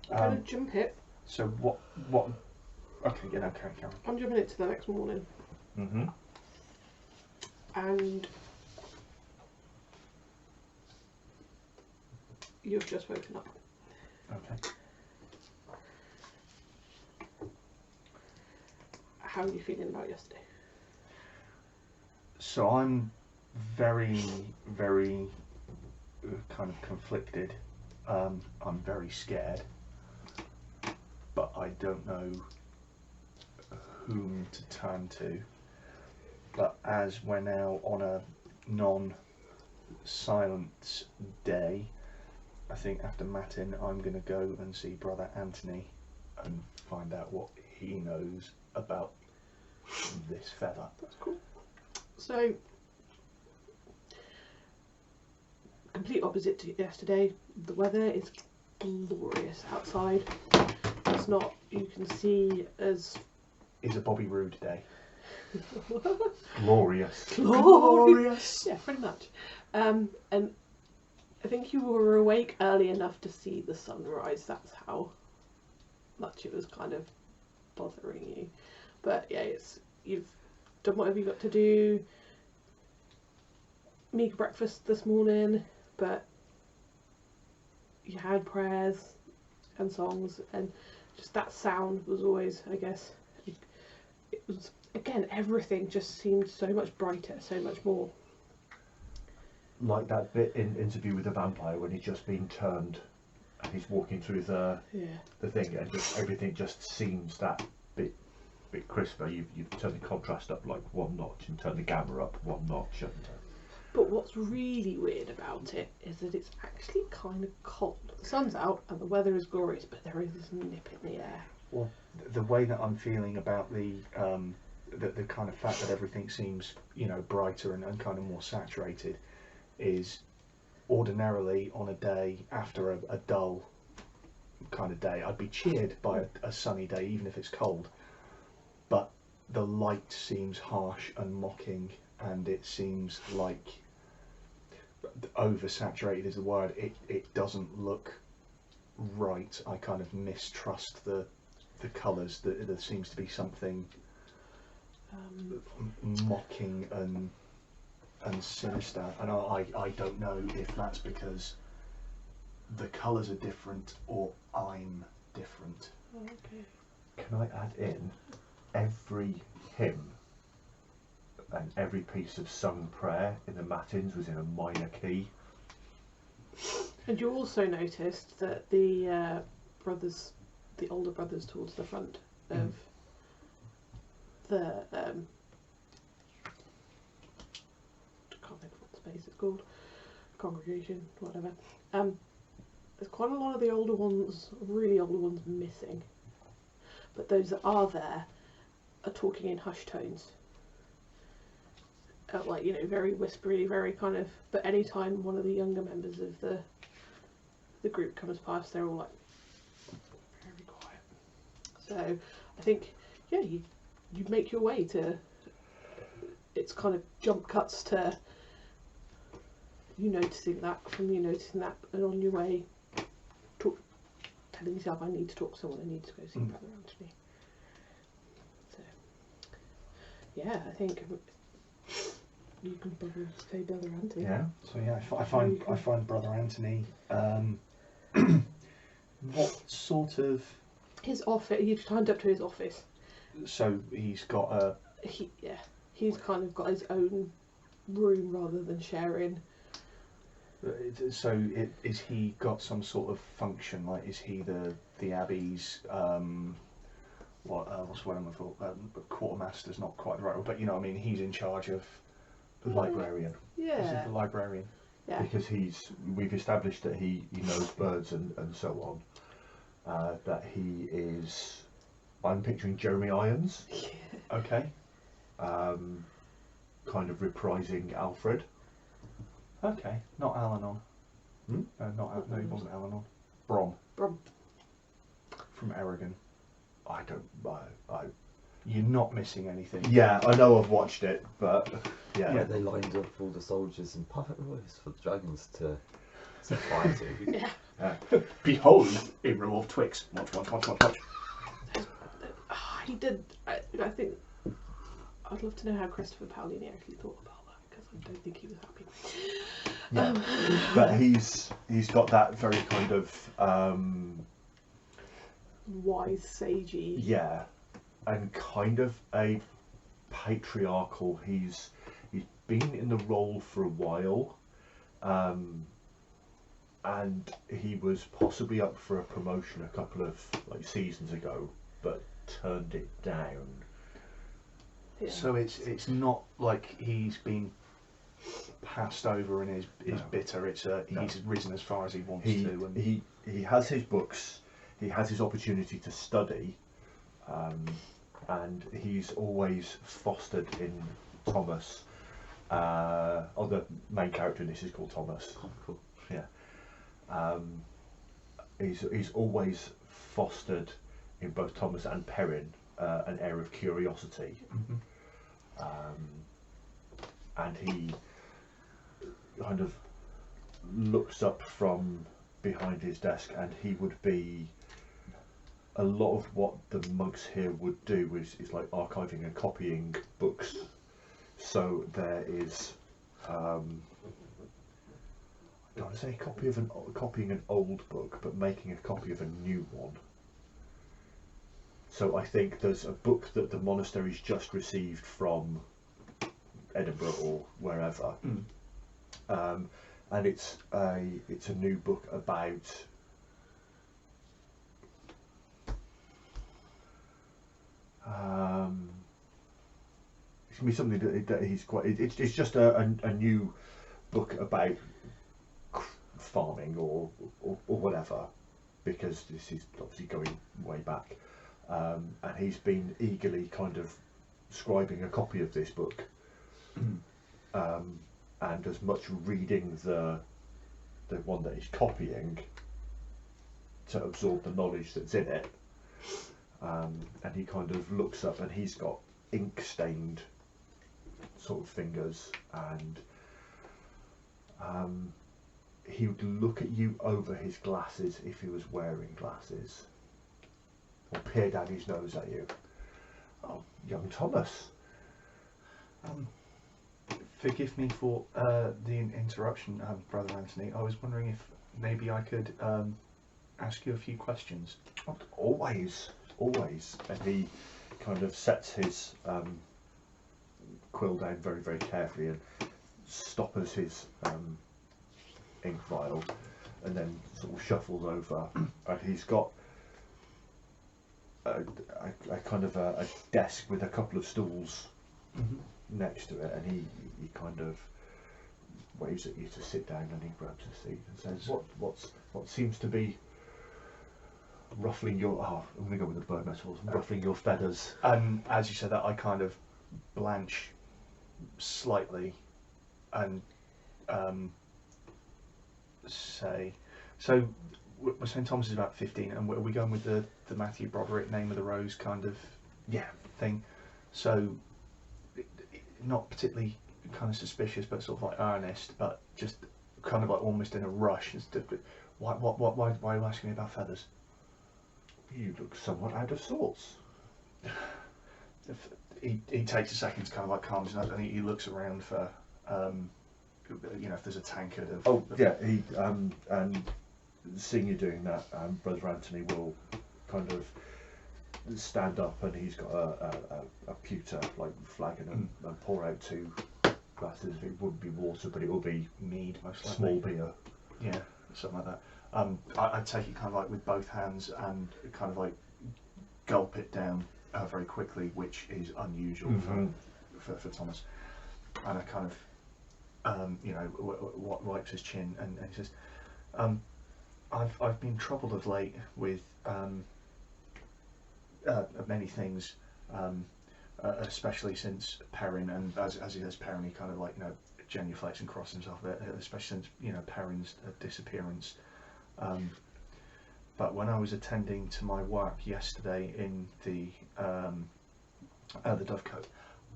gonna jump it. So what? Okay, yeah, no, carry on. I'm jumping it to the next morning. Mm-hmm. And you've just woken up. Okay. How are you feeling about yesterday? So I'm very, very kind of conflicted. I'm very scared, but I don't know whom to turn to. But as we're now on a non-silence day, I think after Matin I'm going to go and see Brother Anthony and find out what he knows about this feather. That's cool. So, complete opposite to yesterday. The weather is glorious outside. It's not, you can see as... Is a Bobby Roode day. Glorious. Glorious! Yeah, pretty much. And I think you were awake early enough to see the sunrise. That's how much it was kind of bothering you. But yeah, you've done whatever you got to do. Meager breakfast this morning, but you had prayers and songs, and just that sound was always, I guess, it was, again, everything just seemed so much brighter, so much more. Like that bit in Interview with the Vampire when he's just been turned and he's walking through the thing, and just everything just seems that bit crisper. You've turned the contrast up like one notch and turned the gamma up one notch. And, but what's really weird about it is that it's actually kind of cold. The sun's out and the weather is glorious, but there is this nip in the air. Well, the way that I'm feeling about the kind of fact that everything seems, you know, brighter and kind of more saturated is ordinarily on a day after a dull kind of day, I'd be cheered by a sunny day, even if it's cold. But the light seems harsh and mocking, and it seems like oversaturated is the word. It doesn't look right. I kind of mistrust the colours. There seems to be something mocking and sinister, and I don't know if that's because the colours are different or I'm different. Okay. can I add in every hymn and every piece of sung prayer in the matins was in a minor key? And you also noticed that the brothers, the older brothers towards the front of the I can't think of what space it's called, congregation, whatever. There's quite a lot of the older ones, really older ones, missing. But those that are there are talking in hushed tones. Like, you know, very whispery, very kind of, but any time one of the younger members of the group comes past, they're all like very quiet. So I think, yeah, you make your way to, it's kind of jump cuts to you noticing that, from you noticing that, and on your way telling yourself, I need to talk to someone, I need to go see Brother Anthony. So yeah, I think you can probably say Brother Anthony. Yeah. So yeah, I find Brother Anthony. What sort of? His office. You've turned up to his office. So he's got a. he's kind of got his own room rather than sharing. So is he got some sort of function? Like, is he the Abbey's what's the word I'm for? Quartermaster's not quite the right word, but you know what I mean. He's in charge of Librarian. Is he Yeah. the librarian? Yeah. Because we've established that he knows birds and so on. That he is, I'm picturing Jeremy Irons, Okay. kind of reprising Alfred. Okay. Not Alanon. Hmm? No, he wasn't Alanon. Brom Brom. from Aragon. I don't. I You're not missing anything. yeah, I know I've watched it, but yeah. Yeah, they lined up all the soldiers in perfect rows for the dragons to fly to. Yeah. Behold, Imram of Twix. Watch. He did. I think. I'd love to know how Christopher Paolini actually thought about that, because I don't think he was happy. Yeah. But he's got that very kind of Wise, sagey. yeah, and kind of a patriarchal. He's been in the role for a while, and he was possibly up for a promotion a couple of seasons ago, but turned it down. Yeah. So it's not like he's been passed over and is No. bitter. It's he's risen as far as he wants He to. And he has his books. He has his opportunity to study, and he's always fostered in Thomas. The main character in this is called Thomas. Oh, cool. Yeah. He's always fostered in both Thomas and Perrin an air of curiosity, and he kind of looks up from behind his desk, and he would be a lot of what the monks here would do is like archiving and copying books. So there is I don't want to say copying an old book, but making a copy of a new one. So I think there's a book that the monastery's just received from Edinburgh or wherever, and it's a new book about it's gonna be something that he's quite. It's just a new book about farming or whatever, because this is obviously going way back, and he's been eagerly kind of scribing a copy of this book, and as much reading the one that he's copying to absorb the knowledge that's in it, and he kind of looks up and he's got ink stained sort of fingers, and he would look at you over his glasses if he was wearing glasses, or peer down his nose at you. Oh, young Thomas. Forgive me for the interruption, Brother Anthony. I was wondering if maybe I could ask you a few questions. Always. And he kind of sets his quill down very, very carefully and stoppers his ink vial, and then sort of shuffles over, and he's got a kind of a desk with a couple of stools next to it, and he kind of waves at you to sit down, and he grabs a seat and says, what seems to be ruffling your I'm going to go with the bird metaphors, ruffling your feathers. And as you said that, I kind of blanch slightly and say, so we're saying Thomas is about 15, and are we going with the Matthew Broderick name of the rose kind of thing? So not particularly kind of suspicious, but sort of like earnest, but just kind of like almost in a rush. Why are you asking me about feathers? You look somewhat out of sorts. He takes a second to kind of like calm down, and he looks around for if there's a tankard of... He and seeing you doing that, Brother Anthony will kind of stand up, and he's got a pewter like flagon and pour out 2 glasses. It wouldn't be water, but it will be mead, most likely. small beer. Yeah, something like that. I take it kind of like with both hands and kind of like gulp it down very quickly, which is unusual for Thomas. And I kind of, you know, wipes his chin and he says, I've been troubled of late with many things, especially since Perrin, and as he says Perrin, he kind of like, you know, genuflects and crosses himself a bit, especially since, you know, Perrin's disappearance. But when I was attending to my work yesterday in the Dovecote,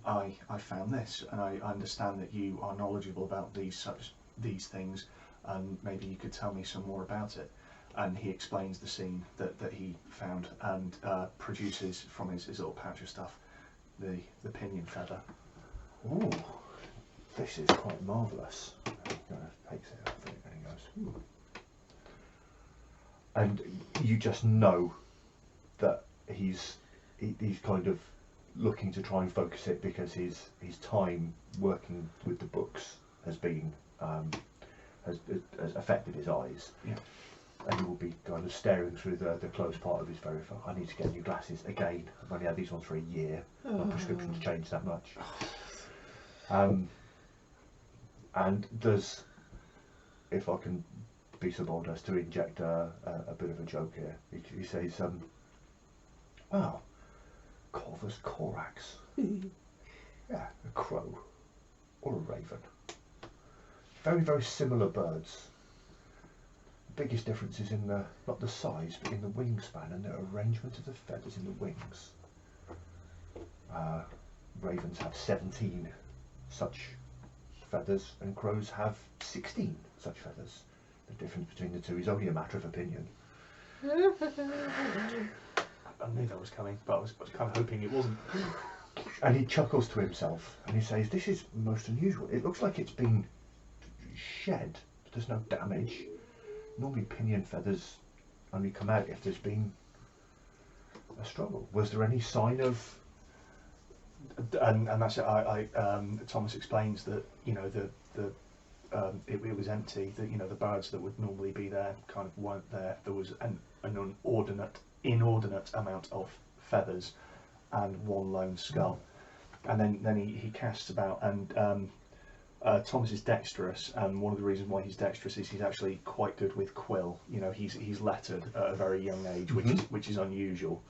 I found this, and I understand that you are knowledgeable about these things, and maybe you could tell me some more about it. And he explains the scene that he found, and produces from his little pouch of stuff the pinion feather. Ooh, this is quite marvellous. Takes it off and he goes, ooh. And you just know that he's kind of looking to try and focus it, because his time working with the books has been has affected his eyes. Yeah. And he will be kind of staring through the closed part of his very phone. I need to get new glasses again. I've only had these ones for a year. My prescription's changed that much. And there's, if I can be so bold as to inject a bit of a joke here, he says, "Wow, Corvus Corax, yeah, a crow or a raven. Very, very similar birds. The biggest difference is in the, not the size, but in the wingspan and the arrangement of the feathers in the wings. Ravens have 17 such feathers, and crows have 16 such feathers. The difference between the two is only a matter of opinion." I knew that was coming, but I was kind of hoping it wasn't. And he chuckles to himself and he says, "This is most unusual. It looks like it's been shed. There's no damage. Normally pinion feathers only come out if there's been a struggle. Was there any sign of..." And that's it. Thomas explains that, you know, it was empty. That, you know, the birds that would normally be there kind of weren't there. There was an inordinate amount of feathers and one lone skull. And then he casts about, and Thomas is dexterous, and one of the reasons why he's dexterous is he's actually quite good with quill. You know, he's lettered at a very young age, which is unusual.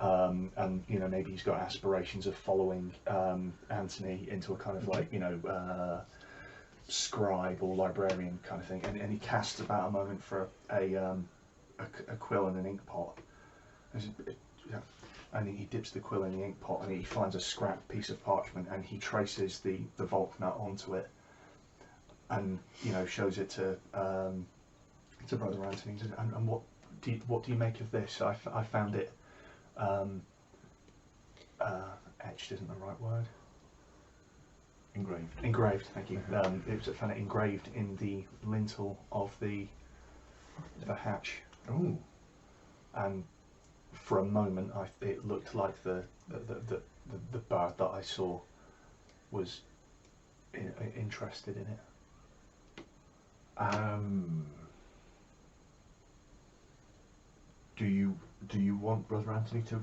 And, you know, maybe he's got aspirations of following Anthony into a kind of like, you know, scribe or librarian kind of thing. And he casts about a moment for a quill and an ink pot. And he dips the quill in the ink pot, and he finds a scrap piece of parchment, and he traces the Volk nut onto it, and, you know, shows it to Brother Anthony. And what do you make of this? I found it etched isn't the right word. Engraved. Engraved. Thank you. I found it engraved in the lintel of the hatch. Oh. And for a moment, it looked like the bird that I saw was interested in it. Do you want Brother Anthony to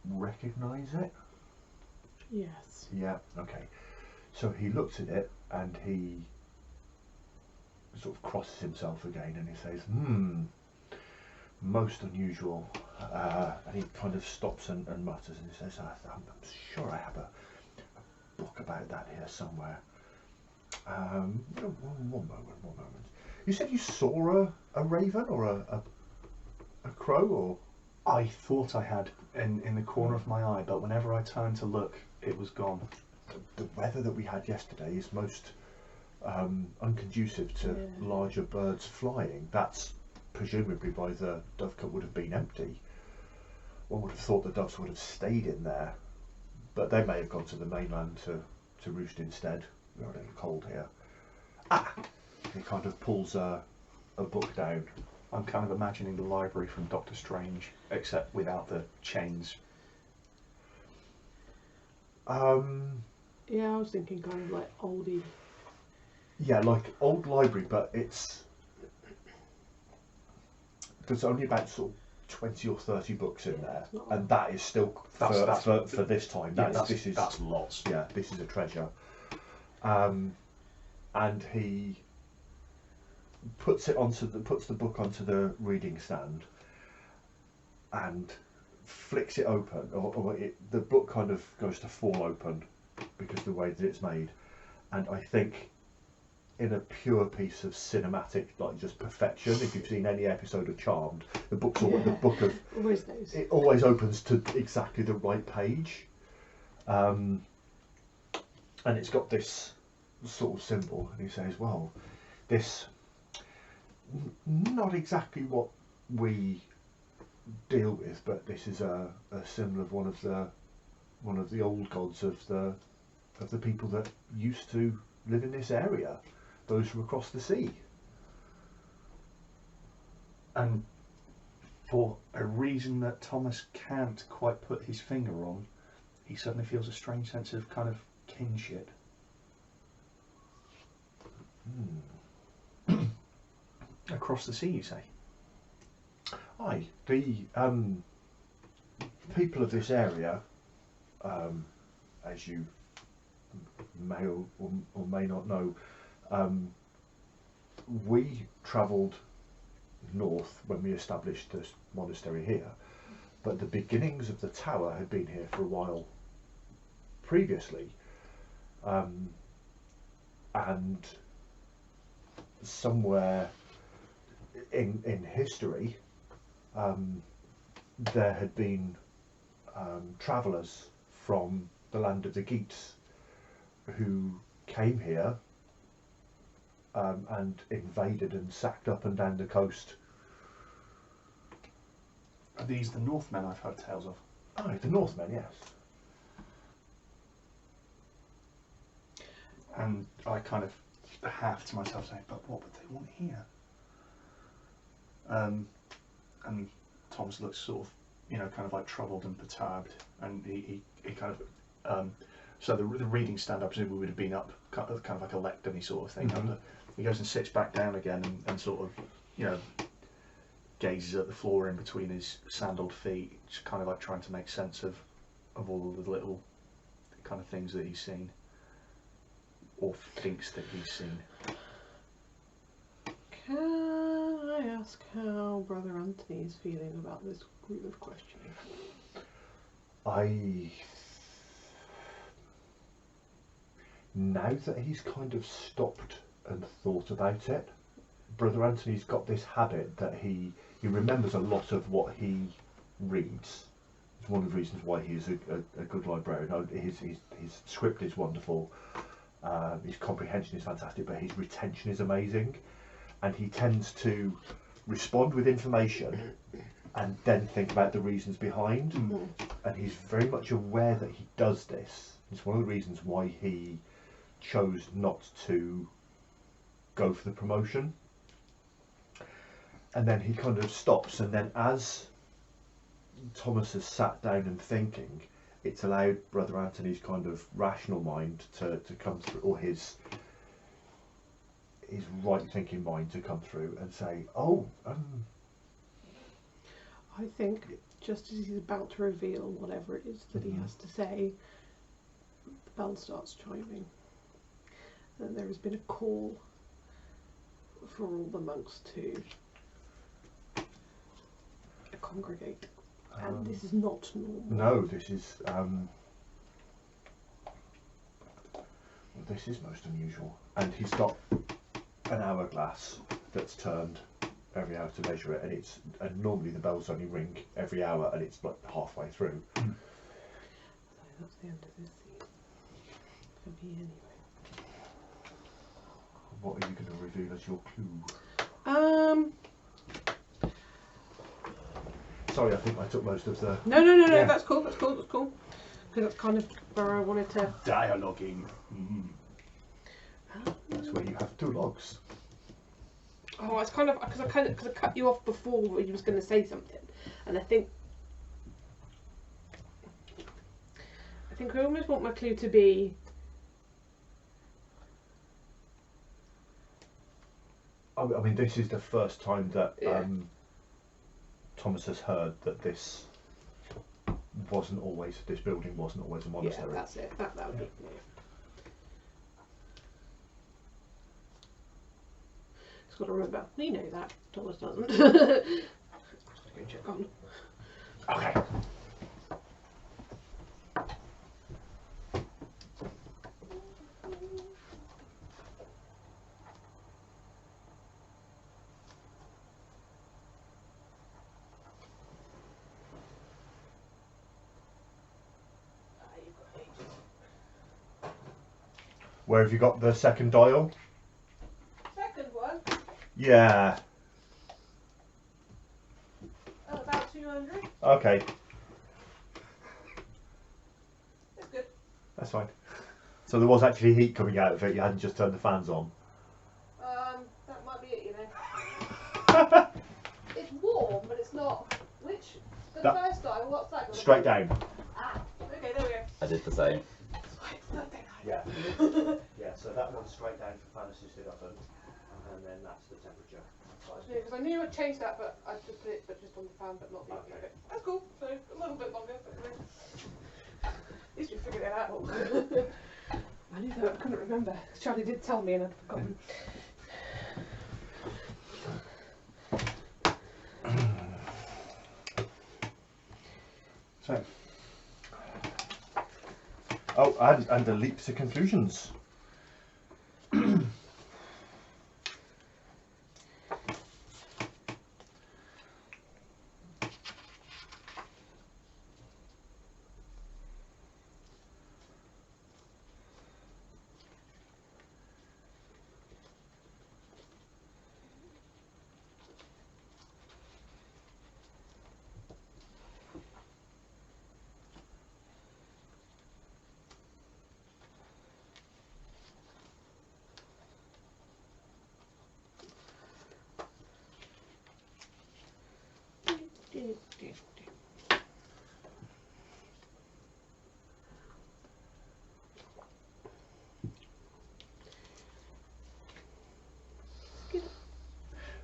recognise it? Yes. Yeah. Okay. So he looks at it and he sort of crosses himself again, and he says, most unusual. And he kind of stops and mutters, and he says, I'm sure I have a book about that here somewhere. One moment. You said you saw a raven or a crow, or? I thought I had in the corner of my eye, but whenever I turned to look, it was gone. The weather that we had yesterday is most unconducive to larger birds flying. That's presumably why the dovecote would have been empty. One would have thought the doves would have stayed in there, but they may have gone to the mainland to roost instead. We're a little cold here. He kind of pulls a book down I'm kind of imagining the library from Doctor Strange, except without the chains. Yeah, I was thinking kind of like oldie. Yeah, like old library, but there's only about sort of 20 or 30 books in there, it's not and that is still for this time. Yeah, That's lots. Yeah, this is a treasure. And he puts the book onto the reading stand and flicks it open, or the book kind of goes to fall open because of the way that it's made. And I think, in a pure piece of cinematic, like just perfection, if you've seen any episode of Charmed, the book of always knows. It always opens to exactly the right page, and it's got this sort of symbol, and he says, "Well, this not exactly what we deal with, but this is a symbol of one of the old gods of the people that used to live in this area, those from across the sea." And for a reason that Thomas can't quite put his finger on, he suddenly feels a strange sense of kind of kinship. Across the sea, you say? Aye, the people of this area, as you may or may not know, we travelled north when we established this monastery here, but the beginnings of the tower had been here for a while previously, and somewhere in history there had been travellers from the land of the Geats who came here and invaded and sacked up and down the coast. Are these the Northmen I've heard tales of? Oh, the Northmen, yes. And I kind of have to myself saying, but what would they want here? And Thomas looks sort of, kind of like troubled and perturbed, and he kind of, so the reading stand, I presume, would have been up, kind of like a lectern sort of thing. Mm-hmm. He goes and sits back down again and sort of, gazes at the floor in between his sandaled feet, just kind of like trying to make sense of all of the little kind of things that he's seen, or thinks that he's seen. Can I ask how Brother Anthony is feeling about this group of questioning? Now that he's kind of stopped and thought about it, Brother Anthony's got this habit that he remembers a lot of what he reads. It's one of the reasons why he's a good librarian. His script is wonderful, his comprehension is fantastic, but his retention is amazing, and he tends to respond with information and then think about the reasons behind. Mm. And he's very much aware that he does this. It's one of the reasons why he chose not to go for the promotion. And then he kind of stops, and then as Thomas has sat down and thinking, it's allowed Brother Anthony's kind of rational mind to come through, or his right thinking mind to come through and say, I think just as he's about to reveal whatever it is that he has to say, the bell starts chiming. And there has been a call for all the monks to congregate. And this is not normal. no, this is most unusual. And he's got an hourglass that's turned every hour to measure it, and normally the bells only ring every hour, and it's like halfway through. So that's the end of this scene. For me anyway. What are you going to reveal as your clue? Sorry, I think I took most of the... No, Yeah. that's cool. Because that's kind of where I wanted to... Dialoguing. That's where you have two logs. Oh, it's kind of because I cut you off before when you was going to say something, and I think I almost want my clue to be. I mean, this is the first time that Yeah. Thomas has heard that this building wasn't always a monastery. Yeah, that's it. That would be. Yeah. Just got to remember. We know that. Thomas doesn't. Go check on. Okay. Where have you got the second dial? Second one. Yeah. Oh, about 200. Okay. That's good. That's fine. So there was actually heat coming out of it. You hadn't just turned the fans on. That might be it, you know. It's warm, but it's not. Which? The first dial, what's that got? Straight down. Ah, okay, there we go. I did the same. Yeah. Yeah. So that one's straight down for fan assisted oven, and then that's the temperature. Because I knew I'd changed that, but I just put it just on the fan, but not the Okay. okay. That's cool. So a little bit longer, but at least we figured it out. I knew that I couldn't remember. Charlie did tell me, and I'd forgotten. So. Oh, and a leap to conclusions.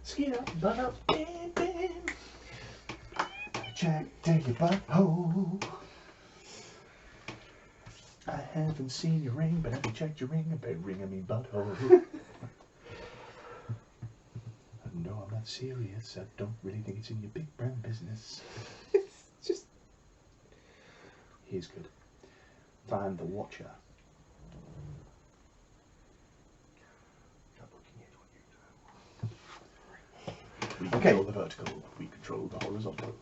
Skeet up, butt up, bam, bam. Check, take your butthole. I haven't seen your ring, but I haven't checked your ring. I bet ring I mean butthole. No, I'm not serious. I don't really think it's in your big brown business. It's just. Here's good. Find the Watcher. We control the vertical, we control the horizontal.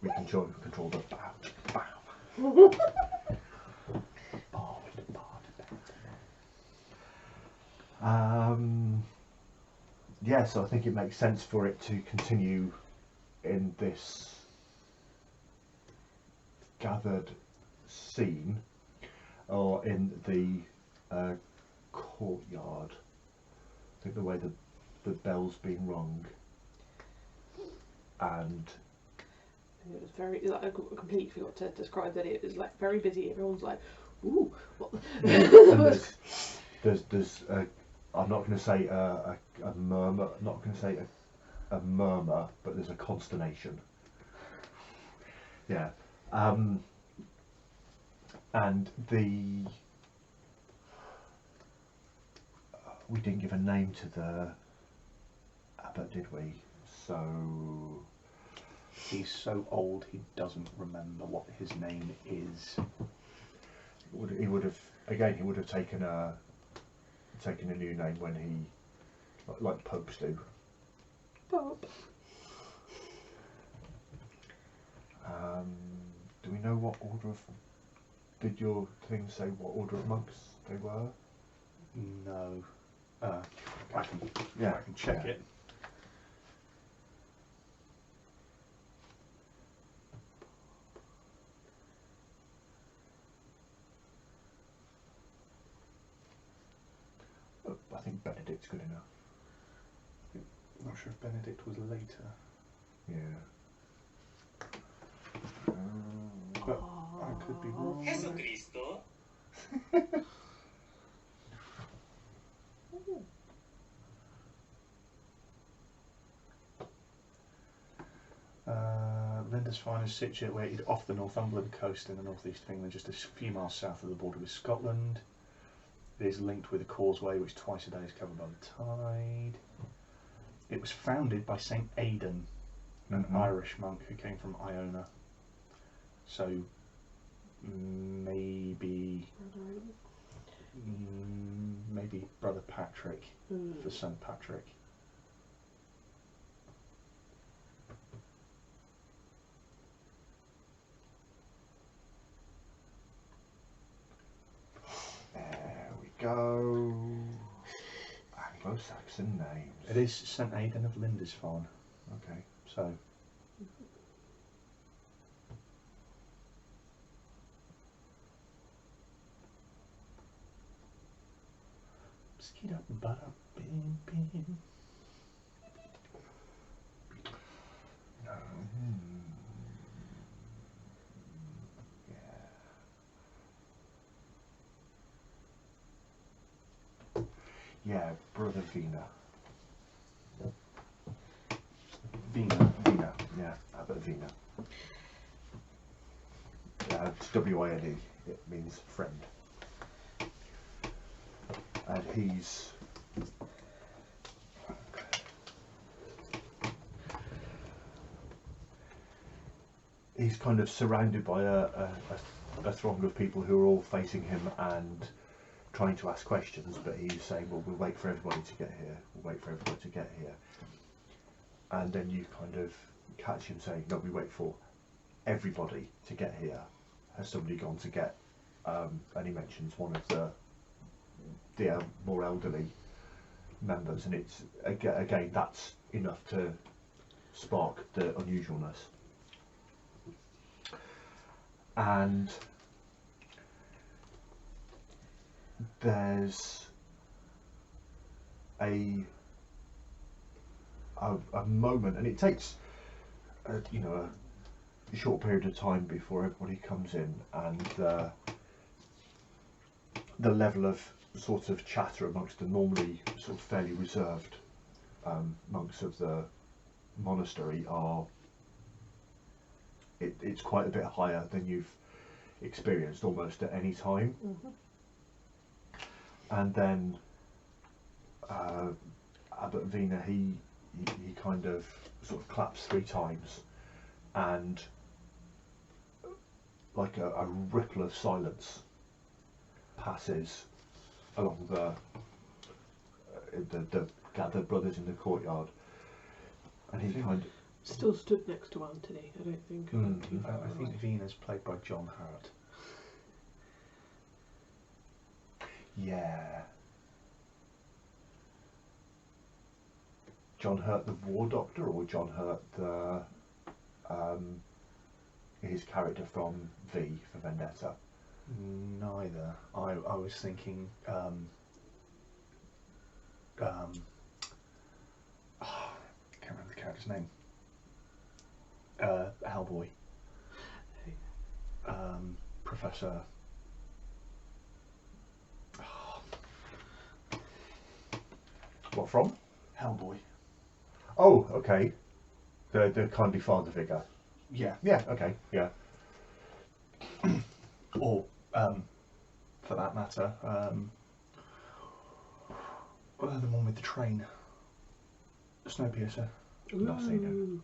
We control the bow. Bow with the bow. Yeah, so I think it makes sense for it to continue in this gathered scene, or in the courtyard. I think the way the bell's been rung, and It was very. Like, I completely forgot to describe that. It was like very busy. Everyone's like, "Ooh, what?" and there's I'm not going to say a murmur. I'm not going to say a murmur, but there's a consternation. Yeah. And we didn't give a name to the abbot, did we? So He's so old he doesn't remember what his name is. he would have taken a new name when he, like popes do. Pop. Do we know what order of? Did your thing say what order of monks they were? No. I can check Yeah. it. I think Benedict's good enough. Benedict was later. Yeah. But I could be wrong. Lindisfarne is situated off the Northumberland coast in the northeast of England, just a few miles south of the border with Scotland. It is linked with a causeway which twice a day is covered by the tide. It was founded by St Aidan, an Irish monk who came from Iona. So maybe Brother Patrick for St Patrick. There we go. Anglo-Saxon names. It is St Aidan of Lindisfarne. Okay. So Yeah, Brother Vina. Vina. Vina, yeah, Abbot Vina. It's W-I-N-E, it means friend. And he's kind of surrounded by a throng of people who are all facing him and trying to ask questions, but he's saying, well, we'll wait for everybody to get here, we'll wait for everybody to get here. And then you kind of catch him saying, no, we wait for everybody to get here. Has somebody gone to get, and he mentions one of the more elderly members, and it's, again, that's enough to spark the unusualness. And there's a moment, and it takes a short period of time before everybody comes in, and the level of sort of chatter amongst the normally sort of fairly reserved monks of the monastery it's quite a bit higher than you've experienced almost at any time. And then Abbot Vina, he kind of sort of claps 3 times, and like a ripple of silence passes along the gathered brothers in the courtyard, and he kind of Still stood next to Anthony, I don't think. I think Vina's played by John Hurt. Yeah. John Hurt the War Doctor, or John Hurt the his character from V for Vendetta? Neither. I was thinking I can't remember the character's name. Hellboy. Professor. What from? Hellboy. Oh, okay. The kindly father figure. Yeah. Yeah. Okay. Yeah. Or, for that matter, the one with the train. Snowpiercer. Not seen Ooh,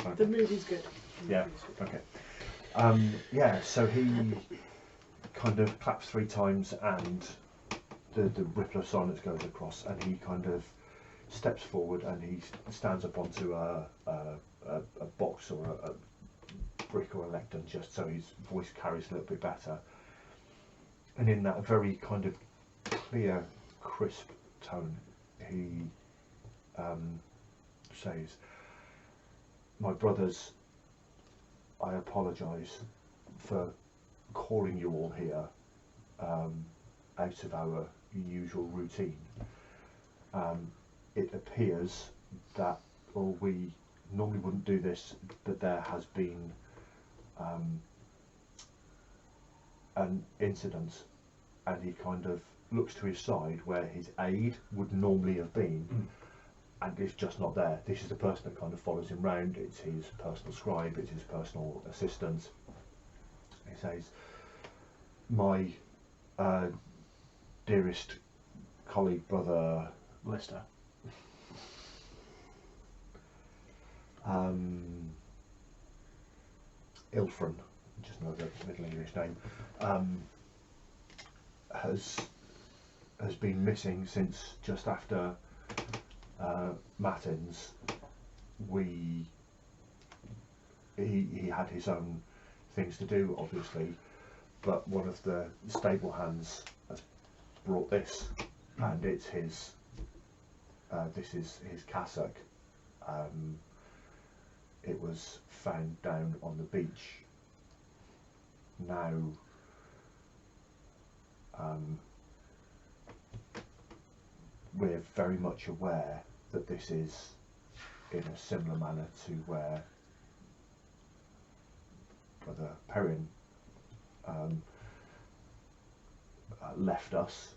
Okay. the movie's good. Yeah. Okay. Yeah. So he kind of claps 3 times, and the ripple of silence goes across, and he kind of steps forward, and he stands up onto a box or a brick or a lectern, just so his voice carries a little bit better. And in that very kind of clear, crisp tone, he says, "My brothers, I apologise for calling you all here out of our usual routine. it appears that, or we normally wouldn't do this, but there has been an incident, and he kind of looks to his side where his aide would normally have been, and it's just not there. This is the person that kind of follows him round. It's his personal scribe, it's his personal assistant. He says, my dearest colleague, brother Lister. Ilfrin, just another Middle English name, has been missing since just after Matins. He had his own things to do, obviously, but one of the stable hands has brought this, and it's his. This is his cassock. It was found down on the beach. Now, we're very much aware that this is in a similar manner to where Brother Perrin left us.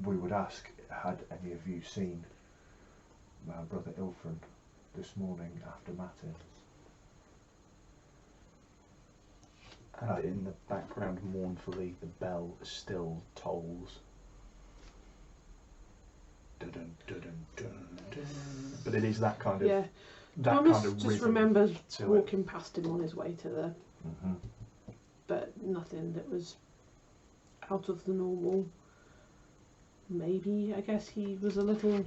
We would ask, had any of you seen Brother Ilfrin this morning after Matins? And in the background, mournfully, the bell still tolls. Dun, dun, dun, dun, dun. But it is that kind of Yeah. that Thomas kind of just rhythm remembers to it. walking past him on his way to the, Mm-hmm. but nothing that was out of the normal. Maybe, I guess he was a little...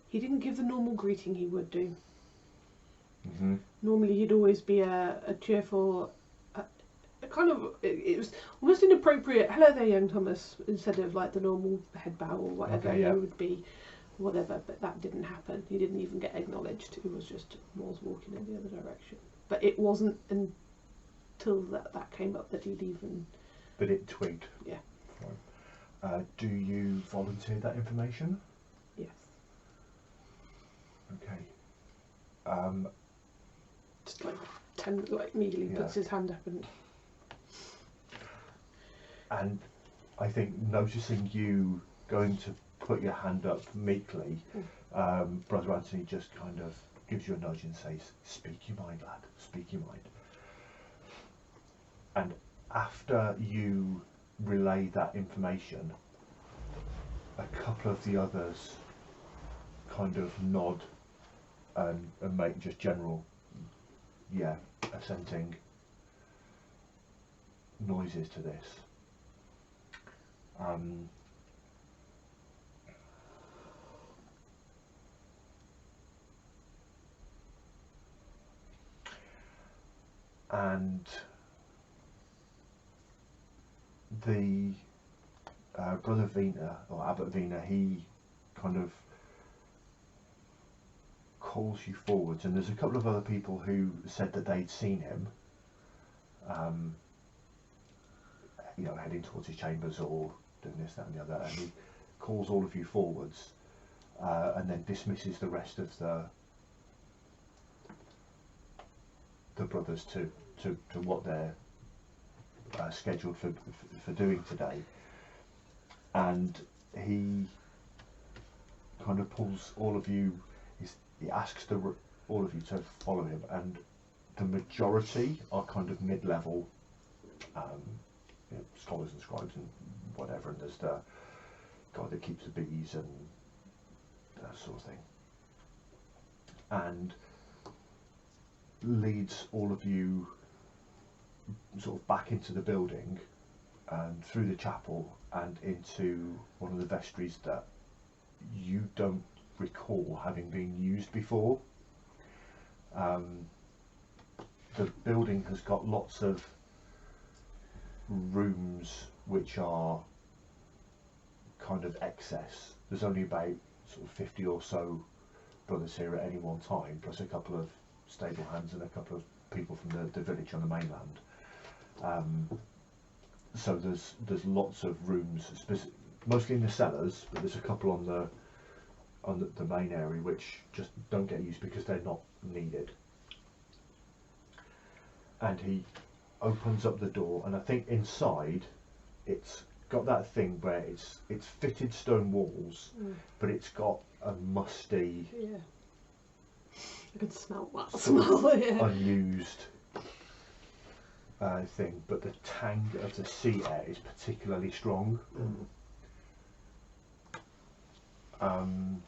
He didn't give the normal greeting he would do. Mm-hmm. Normally he'd always be a cheerful, a kind of, it was almost inappropriate, hello there young Thomas, instead of like the normal head bow or whatever. Okay, yeah. He would be whatever, but that didn't happen. He didn't even get acknowledged. He was just walking in the other direction. But it wasn't until that came up that he'd even... But it twigged. Yeah. Fine. Do you volunteer that information? Yes. Okay. Just like immediately puts his hand up and I think noticing you going to put your hand up meekly, Brother Anthony just kind of gives you a nudge and says, speak your mind, lad, speak your mind. And after you relay that information, a couple of the others kind of nod and make just general, assenting noises to this. And the Brother Vina, or Abbot Vina, he kind of calls you forwards, and there's a couple of other people who said that they'd seen him, heading towards his chambers or doing this, that and the other, and he calls all of you forwards, and then dismisses the rest of the brothers to what they're scheduled for doing today. And he kind of pulls all of you, he asks all of you to follow him, and the majority are kind of mid-level scholars and scribes and whatever, and there's the guy that keeps the bees and that sort of thing, and leads all of you sort of back into the building and through the chapel and into one of the vestries that you don't recall having been used before. The building has got lots of rooms which are kind of excess. There's only about sort of 50 or so brothers here at any one time, plus a couple of stable hands and a couple of people from the village on the mainland. So there's lots of rooms, mostly in the cellars, but there's a couple on the main area which just don't get used because they're not needed. And he opens up the door, and I think inside it's got that thing where it's fitted stone walls, but it's got a musty, Yeah. I can smell that sort of smell. Yeah. unused thing, but the tang of the sea air is particularly strong. And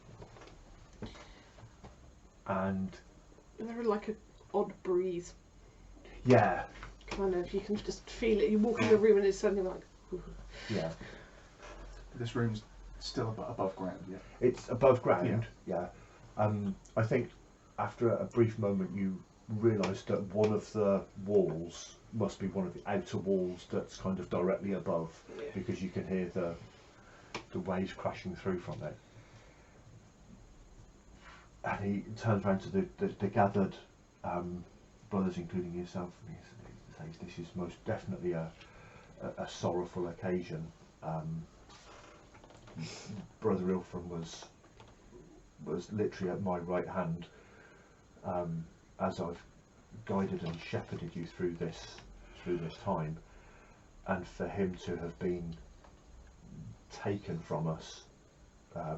They're like an odd breeze. yeah, Kind of, you can just feel it. You walk in the room and it's suddenly like. Ooh. yeah, This room's still above ground, yeah. it's above ground. Yeah, I think after a brief moment you realise that one of the walls must be one of the outer walls that's kind of directly above, because you can hear the waves crashing through from it. And he turns around to the gathered brothers, including yourself, and he says, "This is most definitely a sorrowful occasion. Brother Ilfram was literally at my right hand as I've guided and shepherded you through this time, and for him to have been taken from us,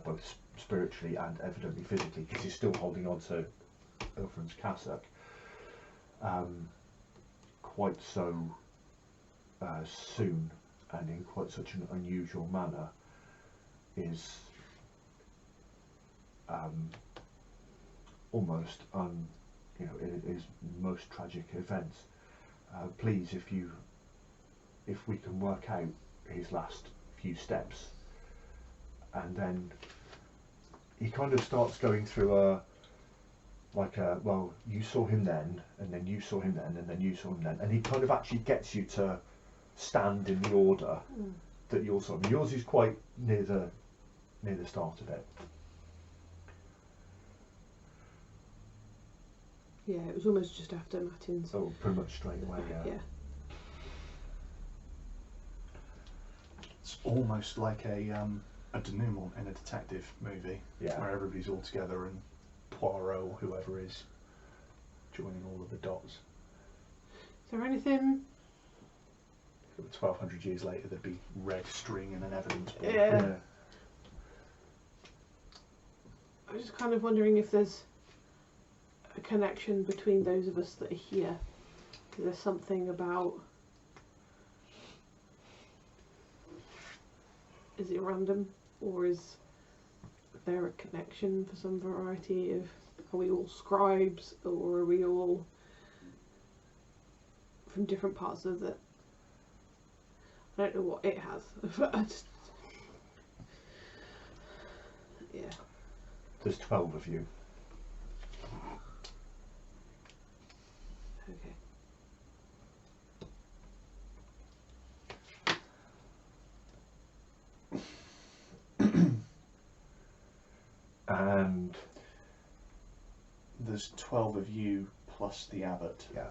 both spiritually and evidently physically, because he's still holding on to Ilfram's cassock, quite so soon and in quite such an unusual manner is almost it is most tragic event. Please, if we can work out his last few steps." And then he kind of starts going through well, you saw him then, and then you saw him then, and then you saw him then, and he kind of actually gets you to stand in the order that you saw him. Yours is quite near the start of it. Yeah, it was almost just after Matins. Oh, pretty much straight away. Yeah. It's almost like a denouement in a detective movie, where everybody's all together and Poirot or whoever is joining all of the dots. Is there anything? 1200 years later there'd be red string and an evidence board. Yeah. I was just kind of wondering if there's a connection between those of us that are here. Is there something about... Is it random, or is there a connection for some variety of... Are we all scribes, or are we all from different parts of the... I don't know what it has, but I just... Yeah. There's 12 of you. Okay. And there's 12 of you plus the abbot. yeah,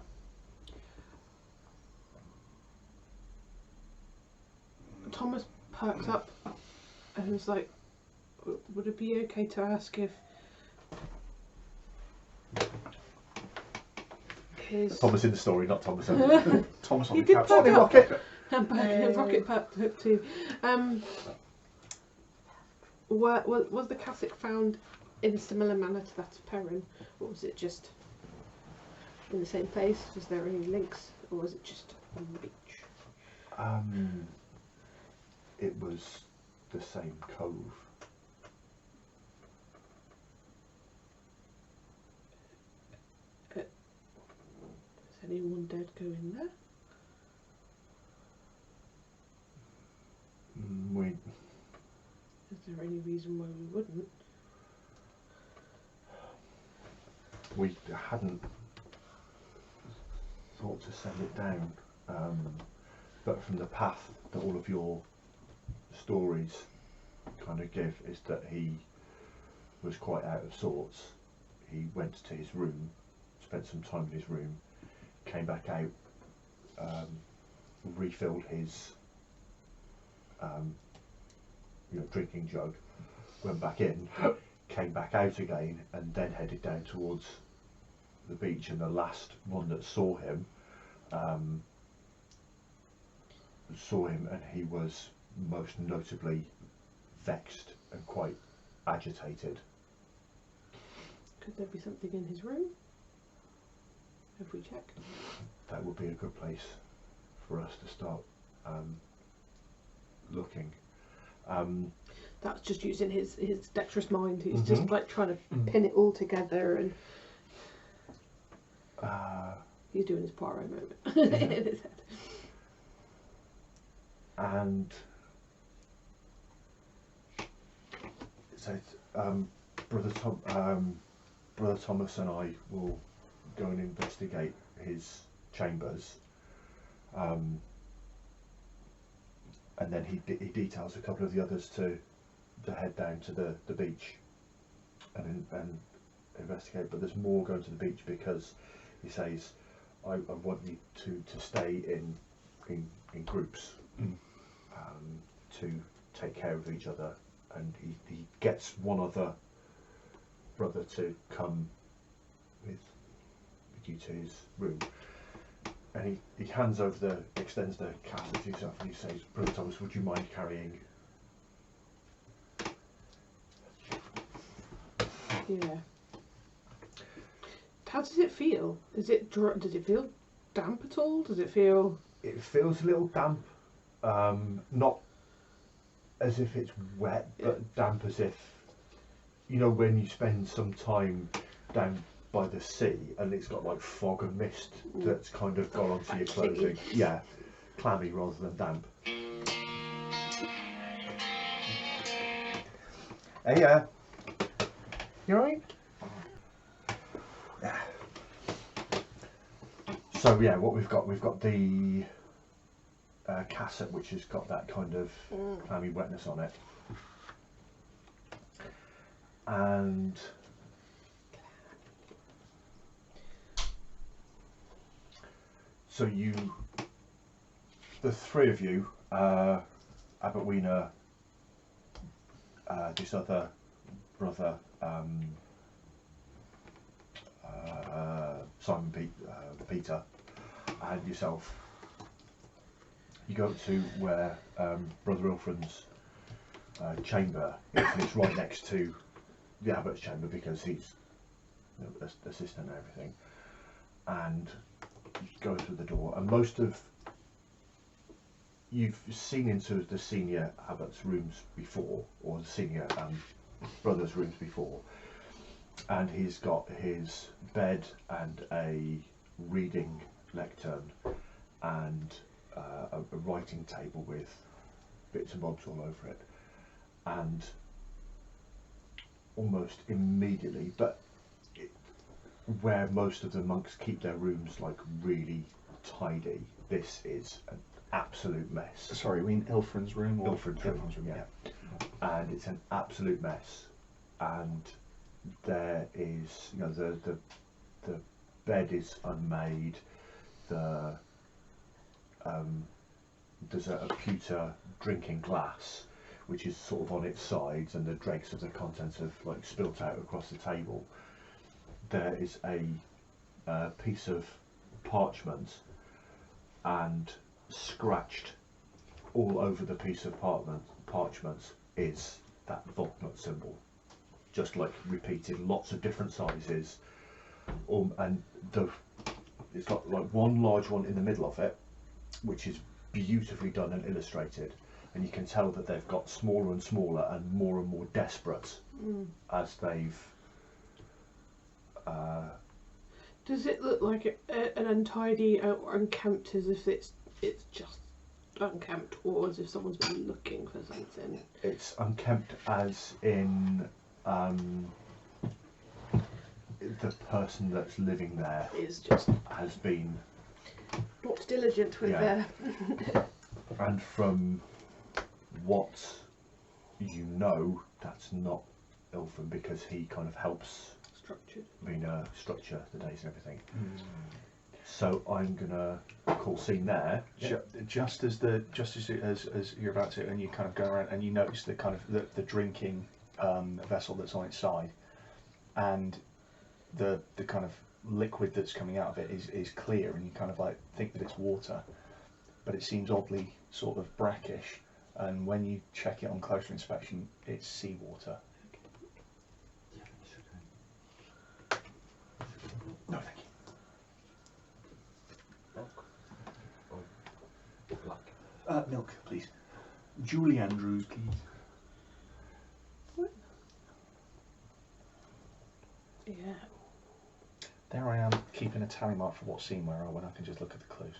Thomas perked up and was like, would it be okay to ask if his... Thomas in the story, not Thomas. Thomas on He the did couch. perk up. Rocket. Rocket perked up too. Was the cassock found in a similar manner to that of Perrin, or was it just in the same place? Was there any links, or was it just on the beach? It was the same cove. Is anyone dead go in there? Is there any reason why we wouldn't? We hadn't thought to send it down, but from the path that all of your stories kind of give is that he was quite out of sorts. He went to his room, spent some time in his room, came back out, refilled his drinking jug, went back in, came back out again, and then headed down towards the beach. And the last one that saw him, and he was most notably vexed and quite agitated. Could there be something in his room? Have we checked? That would be a good place for us to start looking. That's just using his dexterous mind. He's just like trying to pin it all together, and he's doing his Poirot moment in his head. And so, Brother Thomas and I will go and investigate his chambers, and then he details a couple of the others to head down to the beach and investigate. But there's more going to the beach, because he says, I want you to stay in groups, to take care of each other. And he gets one other brother to come with you to his room, and he extends the casket to himself, and he says, Brother Thomas, would you mind carrying? Yeah. How does it feel? Does it feel damp at all? Does it feel? It feels a little damp, not as if it's wet, but damp as if, when you spend some time down by the sea and it's got like fog and mist that's kind of gone onto your clothing. Yeah, clammy rather than damp. Hey, you alright? Yeah. So yeah, what we've got the casset, which has got that kind of clammy wetness on it, and so the three of you, Abbot Wiener, this other brother, Simon Peter, and yourself, you go to where Brother Ilfrin's chamber is, and it's right next to the abbot's chamber, because he's assistant and everything. And you go through the door, and you've seen into the senior abbot's rooms before, or the senior brother's rooms before, and he's got his bed and a reading lectern and a writing table with bits and bobs all over it. And almost immediately, where most of the monks keep their rooms like really tidy, this is an absolute mess. Sorry, you mean Ilfrin's room? Or Ilfrin's room, yeah. And it's an absolute mess. And there is, the bed is unmade. There's a pewter drinking glass which is sort of on its sides, and the dregs of the contents have like spilt out across the table. There is a piece of parchment, and scratched all over the piece of parchment is that Volknut symbol, just like repeated, lots of different sizes, and it's got like one large one in the middle of it, which is beautifully done and illustrated, and you can tell that they've got smaller and smaller and more desperate as they've. Does it look like an untidy or unkempt, as if it's just unkempt, or as if someone's been looking for something? It's unkempt, as in the person that's living there has been not diligent with their. And from what you know, that's not Ilfrin, because he kind of helps structure the days and everything. So I'm gonna call scene there. Just as you're about to, and you kind of go around and you notice the kind of the drinking vessel that's on its side, and the kind of liquid that's coming out of it is clear, and you kind of like think that it's water, but it seems oddly sort of brackish, and when you check it on closer inspection, it's seawater. No, thank you. Black. Milk, please. Julie Andrews, please. Yeah. There I am, keeping a tally mark for what scene we're on when I can just look at the clues.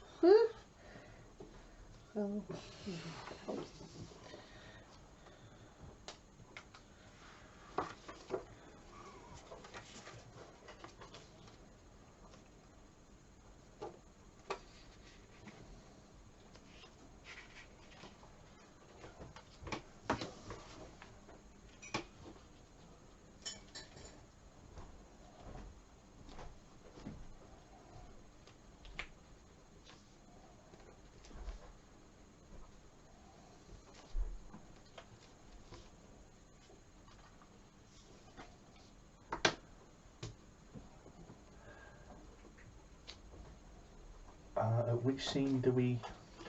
Oh. At which scene do we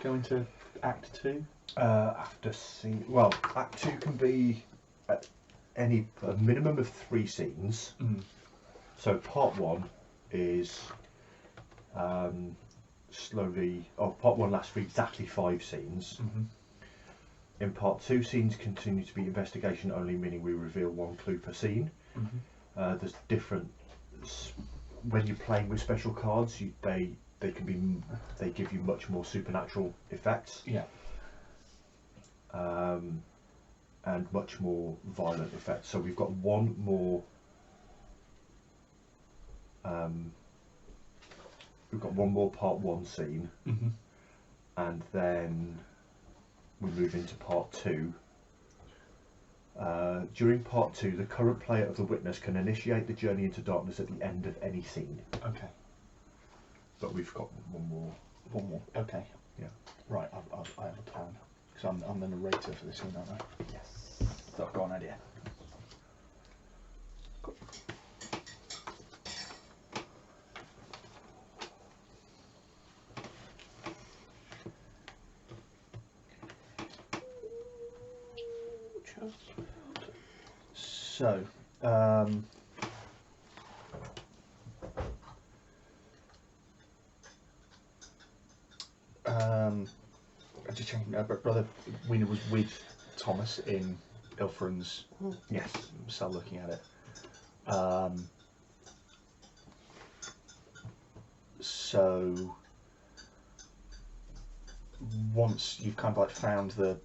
go into Act 2? After scene, well, Act 2 can be at a minimum of 3 scenes. So part 1 is part 1 lasts for exactly 5 scenes. In part 2, scenes continue to be investigation only, meaning we reveal 1 clue per scene. There's different, when you're playing with special cards, they give you much more supernatural effects. Yeah. And much more violent effects. So we've got one more. We've got one more part 1 scene, and then we move into part 2. During part 2, the current player of the witness can initiate the journey into darkness at the end of any scene. Okay. But we've got one more. One more. Okay. Yeah. Right. I have a plan. Because I'm the narrator for this scene, aren't I? Yes. So I've got an idea. So, I just checking. Brother Weena was with Thomas in Ilfrin's cell, looking at it. So once you've kind of like found the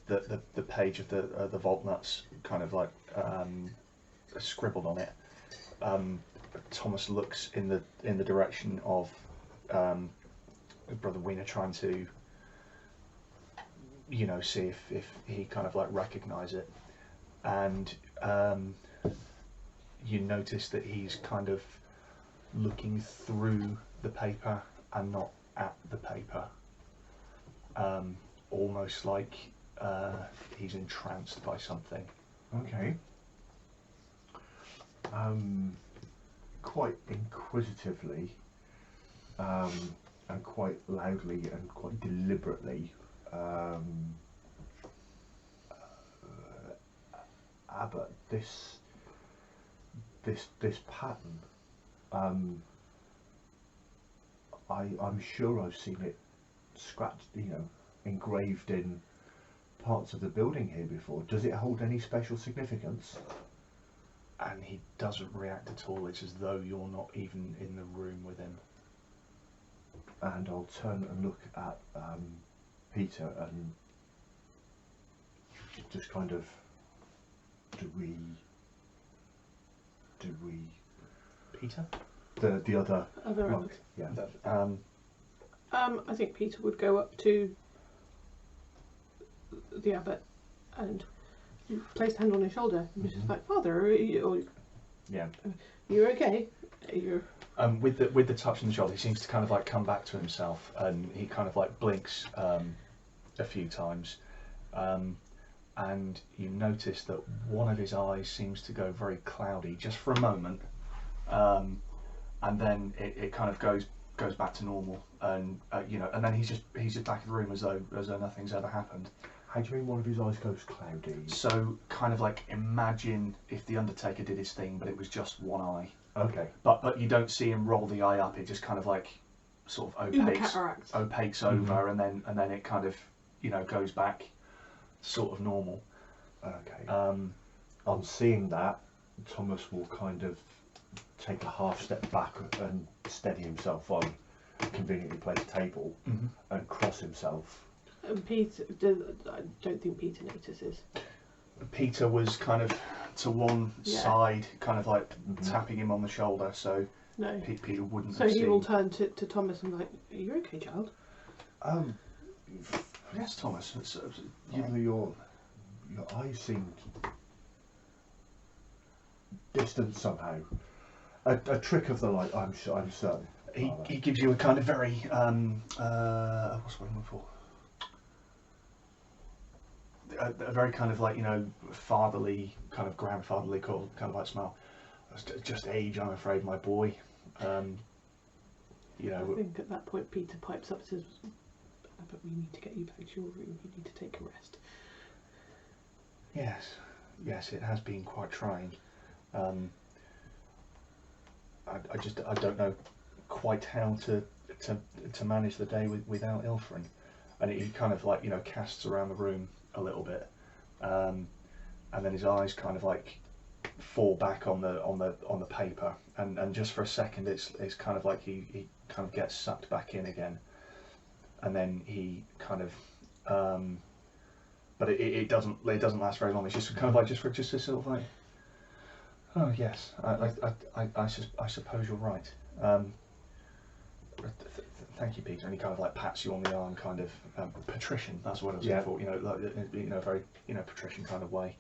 page of the vault nuts, kind of like scribbled on it, Thomas looks in the direction of Brother Weena, trying to, you know, see if he kind of like recognise it, and you notice that he's kind of looking through the paper and not at the paper, almost like he's entranced by something. Okay. Quite inquisitively, and quite loudly and quite deliberately, Abbott, this pattern, I'm sure I've seen it scratched, you know, engraved in parts of the building here before. Does it hold any special significance? And he doesn't react at all. It's as though you're not even in the room with him. And I'll turn and look at Peter and just kind of, do we Peter? The other Monk. yeah. I think Peter would go up to the abbot and place a hand on his shoulder and be just like, Father, Yeah. you're okay? With the touch on the shoulder, he seems to kind of like come back to himself, and he kind of like blinks a few times, and you notice that one of his eyes seems to go very cloudy just for a moment, and then it kind of goes back to normal, and you know, and then he's just back in the room as though nothing's ever happened. How do you mean one of his eyes goes cloudy? So kind of like imagine if the Undertaker did his thing, but it was just one eye. Okay. But you don't see him roll the eye up. It just kind of like sort of opaques over, and then it kind of, you know, goes back sort of normal. Okay. On seeing that, Thomas will kind of take a half step back and steady himself on a conveniently placed table and cross himself. And Peter, I don't think Peter notices. Peter was kind of to one side, kind of like tapping him on the shoulder, so no. Peter wouldn't. So he will turn to Thomas and be like, "Are you okay, child?" Yes, Thomas. Your eyes seem distant somehow. A trick of the light, I'm certain. He gives you a kind of very what's the word I'm looking for? A very kind of like, you know, fatherly, kind of grandfatherly kind of like smile. Just age, I'm afraid, my boy. You know. I think at that point Peter pipes up and says, "But we need to get you back to your room. You need to take a rest." Yes, it has been quite trying. I don't know quite how to manage the day without Ilfrin, and he kind of like, you know, casts around the room a little bit, and then his eyes kind of like fall back on the paper, and just for a second it's kind of like he kind of gets sucked back in again, and then he kind of but it doesn't last very long. It's just kind of like just a sort of like, oh yes, I suppose you're right. Thank you, Peter. And he kind of like pats you on the arm, kind of patrician. That's what I was looking for. You know, like, you know, very, you know, patrician kind of way.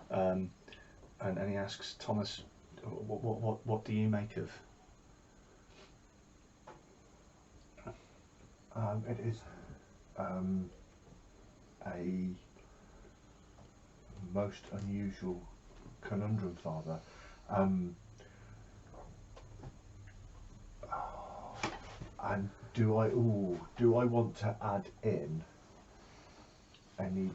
And he asks Thomas, what do you make of? It is a most unusual conundrum, Father. And do I want to add in any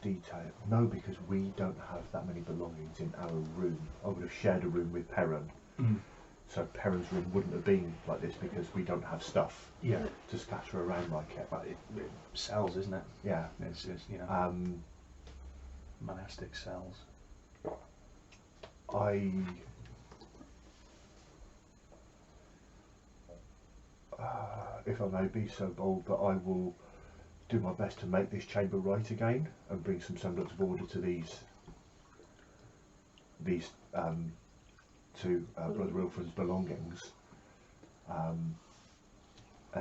detail? No, because we don't have that many belongings in our room. I would have shared a room with Perrin. So Perrin's room wouldn't have been like this because we don't have stuff to scatter around like it. But it cells, isn't it? Yeah. It's you know, monastic cells. If I may be so bold, but I will do my best to make this chamber right again and bring some semblance of order to these to Brother Ilfrin's belongings. And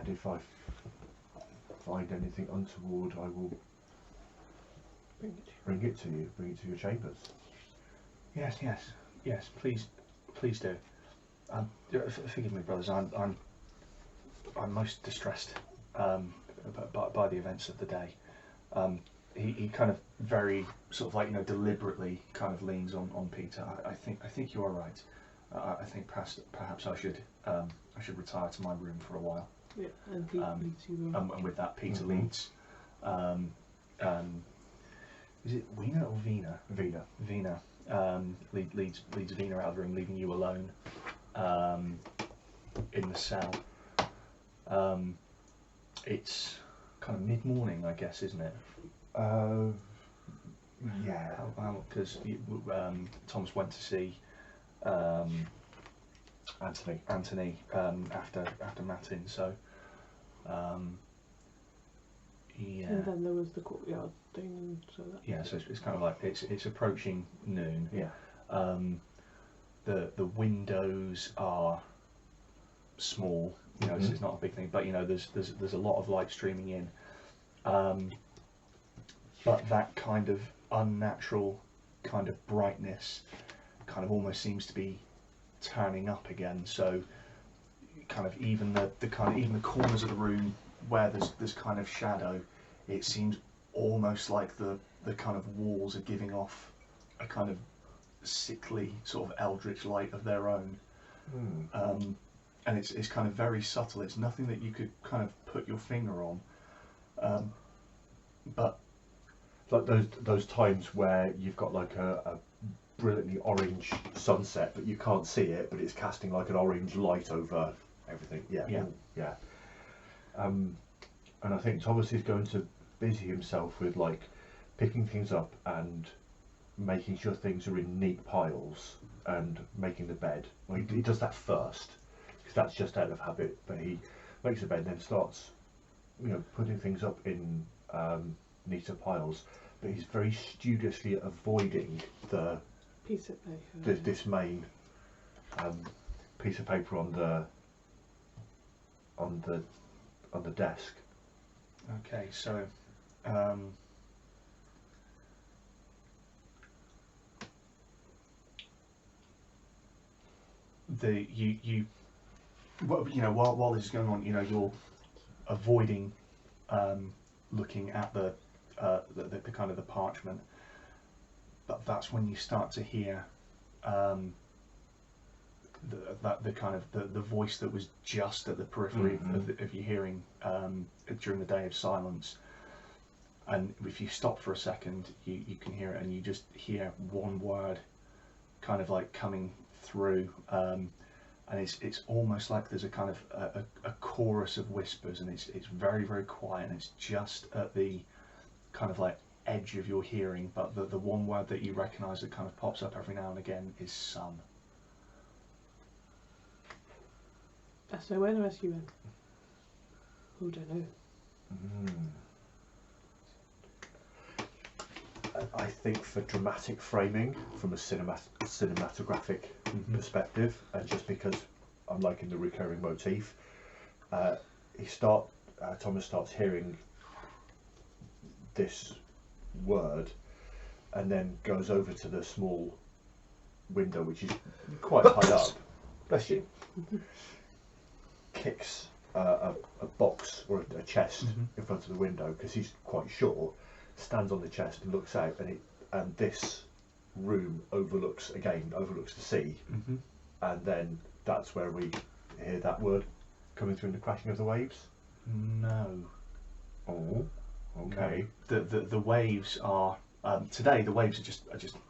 if I find anything untoward, I will bring it to you. Bring it to your chambers. Yes. Please do. Forgive me, brothers. I'm most distressed by the events of the day. He kind of very sort of like, you know, deliberately kind of leans on Peter. I think you are right. I think perhaps I should retire to my room for a while. Yeah, and he leads you. And with that, Peter leads. Is it Weena or Vina? Vina. Leads Vina out of the room, leaving you alone in the cell. It's kind of mid-morning, I guess, isn't it? Yeah. Because Thomas went to see Anthony after Matin, so yeah. And then there was the courtyard thing, and so that. Yeah, so it's kind of like it's approaching noon. Yeah. The windows are small. You know, it's not a big thing, but you know, there's a lot of light streaming in. But that kind of unnatural kind of brightness kind of almost seems to be turning up again. So kind of even the corners of the room where there's kind of shadow, it seems almost like the kind of walls are giving off a kind of sickly sort of eldritch light of their own. And it's kind of very subtle. It's nothing that you could kind of put your finger on, but like those times where you've got like a brilliantly orange sunset, but you can't see it, but it's casting like an orange light over everything. Yeah. And I think Thomas is going to busy himself with like picking things up and making sure things are in neat piles and making the bed. Well, he does that first because that's just out of habit, but he makes the bed and then starts, putting things up in neater piles. But he's very studiously avoiding the piece of paper. This main piece of paper on the desk. Okay, so while this is going on, you're avoiding looking at the kind of the parchment, but that's when you start to hear the kind of the voice that was just at the periphery of your hearing during the day of silence. And if you stop for a second, you can hear it, and you just hear one word kind of like coming through, and it's almost like there's a kind of a chorus of whispers, and it's very, very quiet, and it's just at the kind of like edge of your hearing, but the one word that you recognise that kind of pops up every now and again is sun. S-O-N-O-S-U-N. Oh, don't know. I think for dramatic framing, from a cinematographic perspective, and just because I'm liking the recurring motif, Thomas starts hearing this word and then goes over to the small window, which is quite high up. Bless you. Kicks a box or a chest in front of the window because he's quite short. Stands on the chest and looks out, and this room overlooks the sea, and then that's where we hear that word coming through in the crashing of the waves. No. Oh, okay. No. The waves are today. The waves are just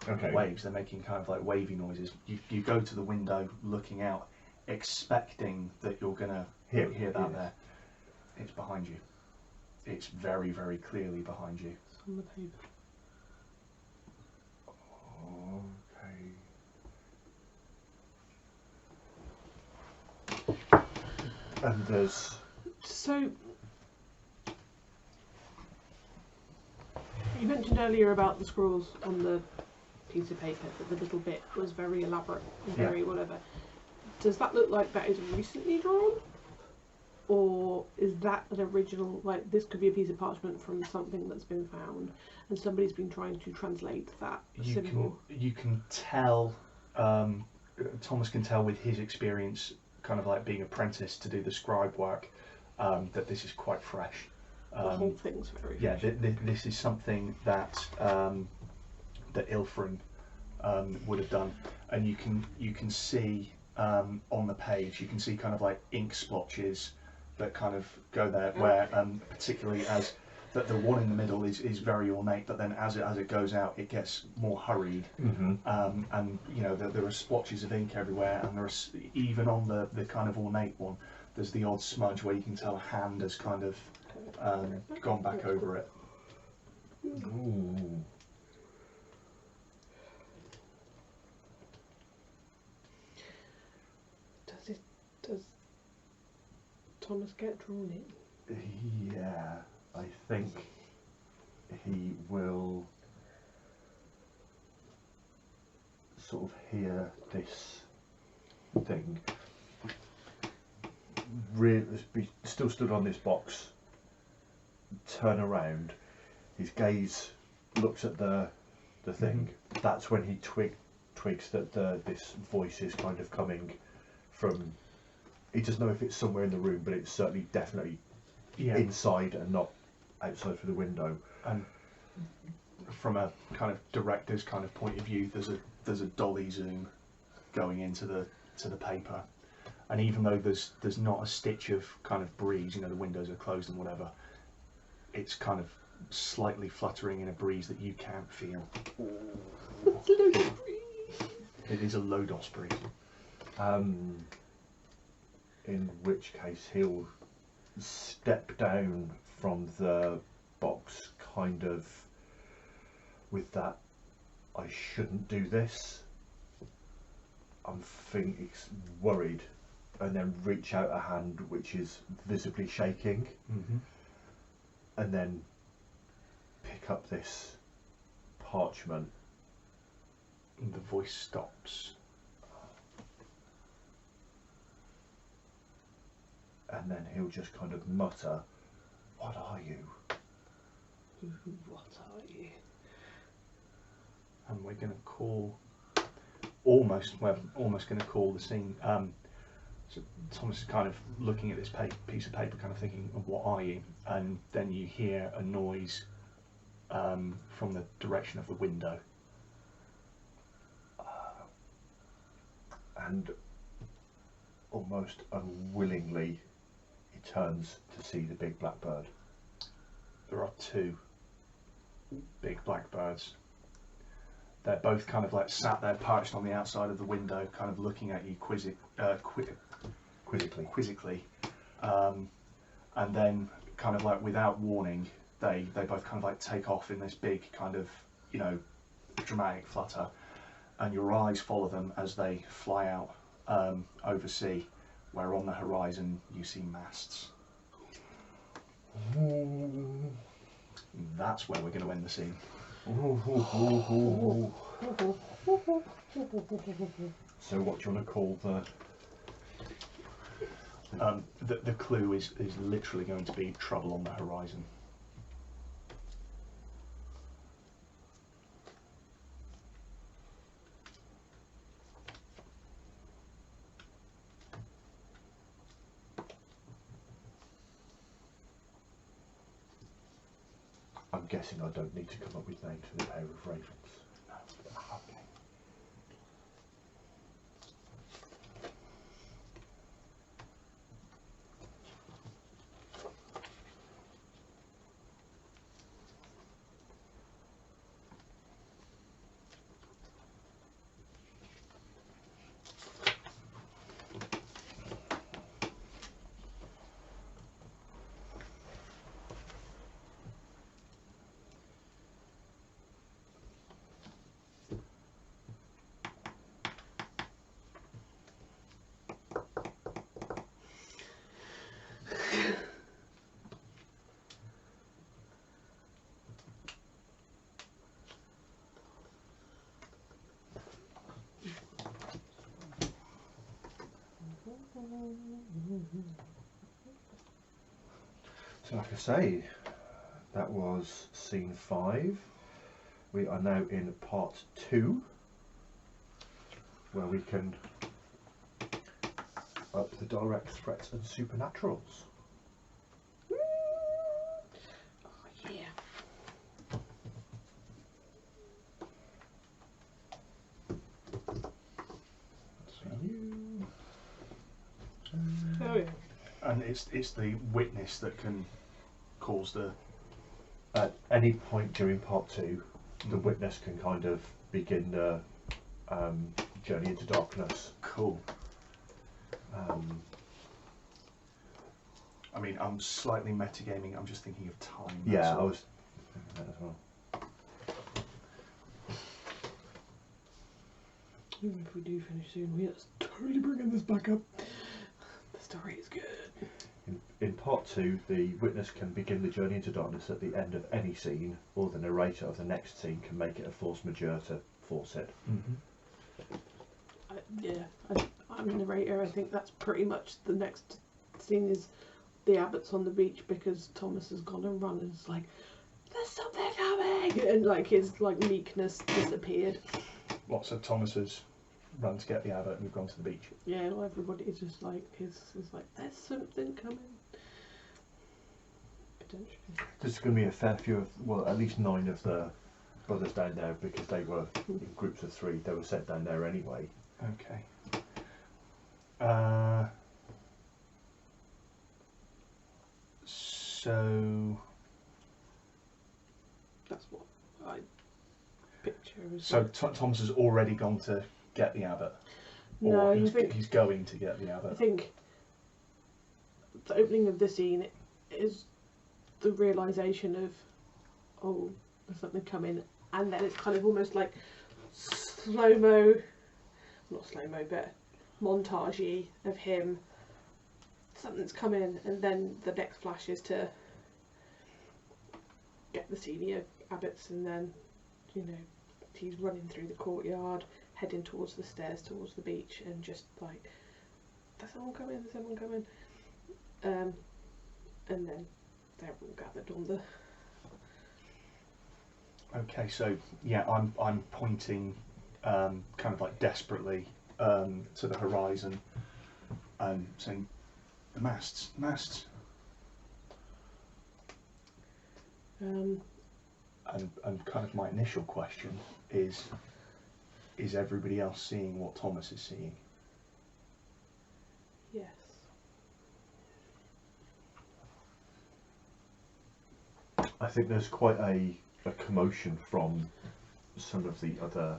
okay. Waves. They're making kind of like wavy noises. You go to the window, looking out, expecting that you're gonna hear that there. It's behind you. It's very, very clearly behind you. It's on the paper. Okay. And there's... So, you mentioned earlier about the scrolls on the piece of paper, that the little bit was very elaborate and very whatever. Does that look like that is recently drawn? Or is that an original, like this could be a piece of parchment from something that's been found and somebody's been trying to translate that symbol? You can tell, Thomas can tell with his experience, kind of like being apprenticed to do the scribe work, that this is quite fresh. The whole thing's very fresh. Yeah, this is something that that Ilfrin would have done, and you can see on the page, you can see kind of like ink splotches that kind of go there, where particularly as that the one in the middle is very ornate, but then as it goes out, it gets more hurried, and there are splotches of ink everywhere, and there's even on the kind of ornate one, there's the odd smudge where you can tell a hand has kind of gone back over it. Ooh. Does Thomas get drawn in? Yeah, I think he will sort of hear this thing. Be still stood on this box, turn around, his gaze looks at the thing. That's when he twigs that this voice is kind of coming from he doesn't know if it's somewhere in the room, but it's certainly definitely inside and not outside through the window. And from a kind of director's kind of point of view, there's a dolly zoom going into the paper, and even though there's not a stitch of kind of breeze, you know, the windows are closed and whatever, it's kind of slightly fluttering in a breeze that you can't feel. It is a Lodos breeze. In which case he'll step down from the box, kind of with that I shouldn't do this, I'm thinking worried, and then reach out a hand which is visibly shaking, and then pick up this parchment. And the voice stops. And then he'll just kind of mutter, "What are you?" What are you? And we're going to call, almost going to call the scene. So Thomas is kind of looking at this piece of paper, kind of thinking, "What are you?" And then you hear a noise from the direction of the window. And almost unwillingly, he turns to see the big black bird. There are two big black birds. They're both kind of like sat there perched on the outside of the window, kind of looking at you quizzically. And then kind of like without warning, they both kind of like take off in this big kind of, you know, dramatic flutter, and your eyes follow them as they fly out over sea, where on the horizon you see masts. That's where we're going to end the scene. So what do you want to call the clue is literally going to be trouble on the horizon. I'm guessing I don't need to come up with names for the pair of ravens. No. Okay. So like I say, that was scene 5. We are now in part 2, where we can up the direct threats and supernaturals. Oh yeah. Oh yeah. And it's the witness that can cause the. At any point during part 2, the witness can kind of begin the journey into darkness. Cool. I mean, I'm slightly metagaming. I'm just thinking of time. Yeah, all. I was thinking that as well. Even if we do finish soon, we are totally bringing this back up. The story is good. In part 2, the witness can begin the journey into darkness at the end of any scene, or the narrator of the next scene can make it a force majeure to force it. I'm a narrator. I think that's pretty much the next scene is the abbots on the beach, because Thomas has gone and run and is like, "There's something coming," and like his like meekness disappeared. Lots of Thomases run to get the abbot and we've gone to the beach. Yeah, well, everybody is just like, is like, there's something coming. Potentially. There's going to be a fair few of, well, at least 9 of the brothers down there, because they were in groups of 3. They were set down there anyway. Okay. So That's what I picture. So Thomas has already gone to get the abbot? No, Or I think, he's going to get the abbot? I think the opening of the scene is the realisation of, oh, there's something coming, and then it's kind of almost like slow-mo, not slow-mo, but montagey of him, something's coming, and then the next flash is to get the senior abbots, and then, you know, he's running through the courtyard, heading towards the stairs, towards the beach, and just like, there's someone coming, there's someone coming. And then they're all gathered on the... Okay, so yeah, I'm pointing kind of like desperately to the horizon and saying, the masts. And kind of my initial question is everybody else seeing what Thomas is seeing? Yes. I think there's quite a commotion from some of the other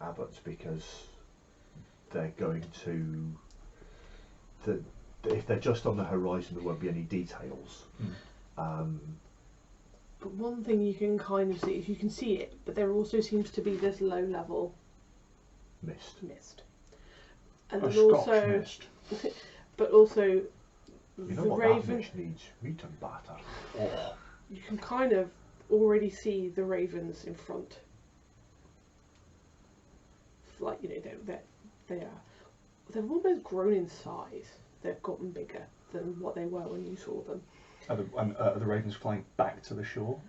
abbots, because they're going to... if they're just on the horizon, there won't be any details. But one thing you can kind of see, if you can see it, but there also seems to be this low level Mist. and A then Scotch also mist. but also You know the what, that raven, mist needs? Meat and batter. Oh, you can kind of already see the ravens in front, like, you know, they've almost grown in size. They've gotten bigger than what they were when you saw them. are the ravens flying back to the shore,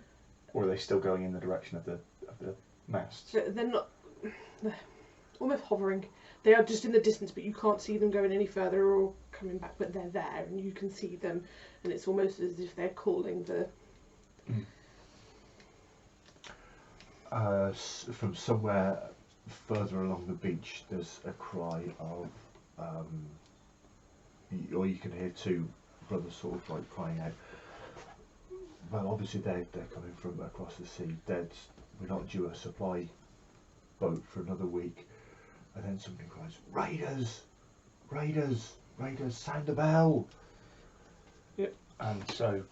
or are they still going in the direction of the masts? They're not, they're almost hovering. They are just in the distance, but you can't see them going any further or coming back, but they're there and you can see them, and it's almost as if they're calling the... From somewhere further along the beach, there's a cry of, or you can hear 2 brothers sort of like crying out. Well, obviously they're coming from across the sea. We're not due a supply boat for another week. And then somebody cries, "Raiders! Raiders! Raiders! Sound the bell!" Yep. And so,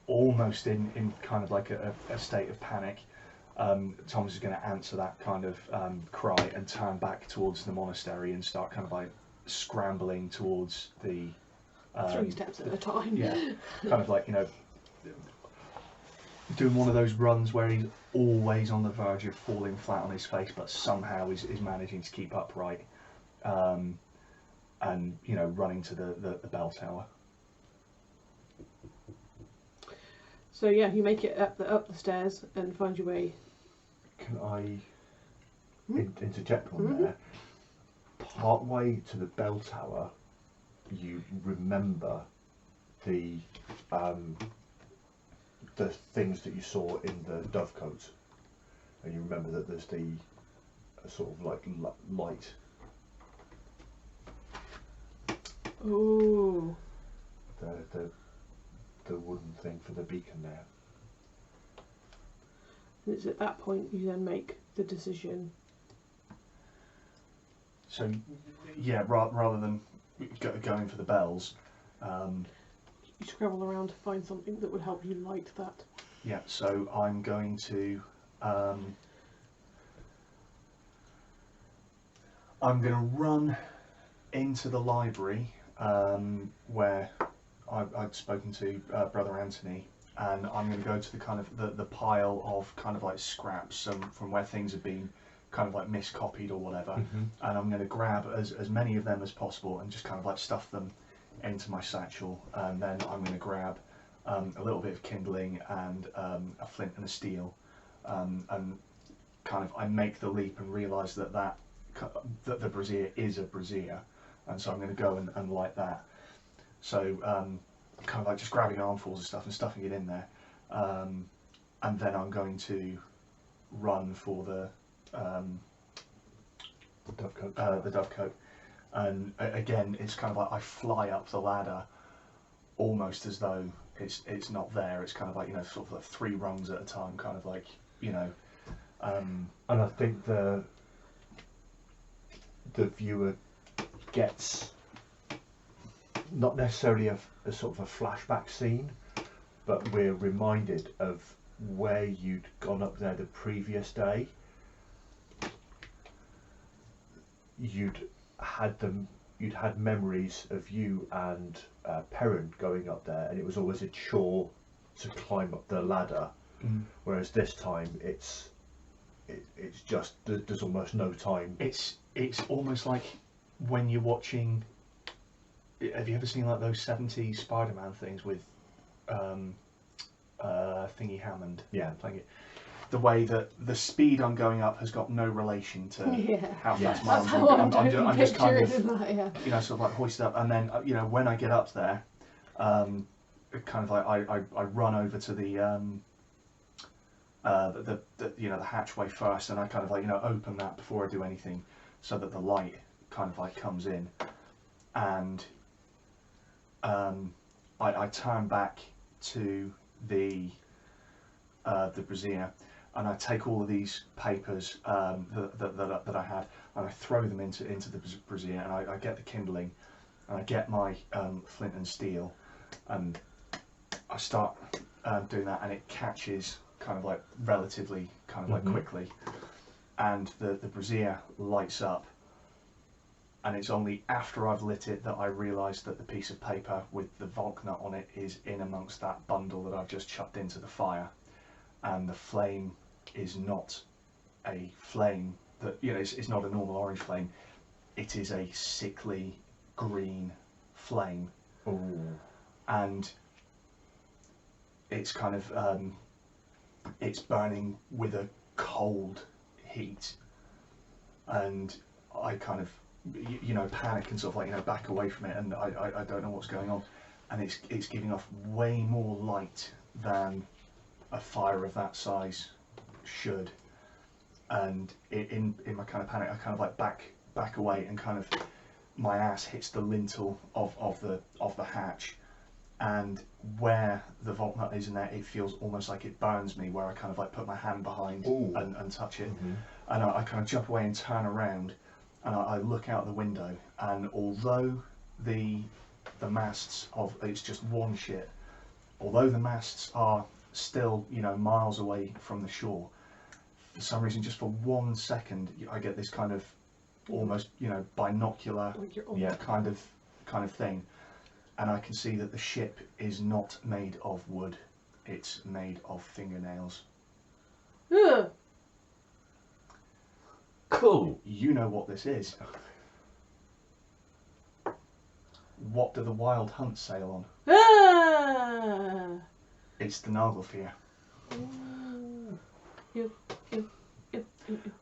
almost in kind of like a state of panic, Thomas is going to answer that kind of cry and turn back towards the monastery and start kind of like scrambling towards the... 3 steps at a time. Yeah, kind of like, you know, doing one of those runs where he's always on the verge of falling flat on his face, but somehow is managing to keep upright, and, you know, running to the bell tower. So yeah, you make it up the stairs and find your way. Can I interject one there? Part way to the bell tower, you remember the things that you saw in the dovecote, and you remember that there's the sort of like light. Oh. The wooden thing for the beacon there. And it's at that point you then make the decision. So, yeah, rather than going for the bells, You scrabble around to find something that would help you light that. yeah, so I'm going to run into the library where I'd spoken to Brother Anthony, and I'm going to go to the kind of the pile of kind of like scraps from where things have been kind of like miscopied or whatever, and I'm going to grab as many of them as possible and just kind of like stuff them into my satchel, and then I'm going to grab a little bit of kindling and a flint and a steel, and kind of I make the leap and realise that the brazier is a brazier, and so I'm going to go and light that. So kind of like just grabbing armfuls of stuff and stuffing it in there, and then I'm going to run for the dovecote. And again, it's kind of like I fly up the ladder, almost as though it's not there. It's kind of like, you know, sort of like 3 rungs at a time, kind of like, you know. And I think the viewer gets not necessarily a sort of a flashback scene, but we're reminded of where you'd gone up there the previous day. You'd had memories of you and Perrin going up there, and it was always a chore to climb up the ladder. Whereas this time it's just there's almost no time. It's almost like when you're watching. Have you ever seen like those 70s Spider-Man things with Thingy Hammond? Yeah, playing it. The way that the speed I'm going up has got no relation to how fast my arms are. I'm just kind of, you know, sort of like hoisted up, and then you know, when I get up there, kind of like I run over to the you know, the hatchway first, and I kind of like, you know, open that before I do anything, so that the light kind of like comes in, and I turn back to the brazier, and I take all of these papers that I had, and I throw them into the brazier, and I get the kindling, and I get my flint and steel, and I start doing that, and it catches kind of like relatively kind of like quickly, and the brazier lights up, and it's only after I've lit it that I realise that the piece of paper with the Volknut on it is in amongst that bundle that I've just chucked into the fire, and the flame is not a flame that, you know, it's not a normal orange flame, it is a sickly green flame. Ooh. And it's kind of it's burning with a cold heat, and I kind of, you know, panic and sort of like, you know, back away from it, and I don't know what's going on, and it's giving off way more light than a fire of that size should, and in my kind of panic, I kind of like back away, and kind of my ass hits the lintel of the hatch, and where the Volknut is in there, it feels almost like it burns me, where I kind of like put my hand behind and touch it, and I kind of jump away and turn around, and I look out the window, and although the masts of, it's just one ship, although the masts are still, you know, miles away from the shore, for some reason, just for 1 second, I get this kind of almost, you know, binocular, kind of thing, and I can see that the ship is not made of wood, it's made of fingernails. Ugh. Cool. You know what this is. What do the wild hunts sail on? Ah. It's the Nagelfear.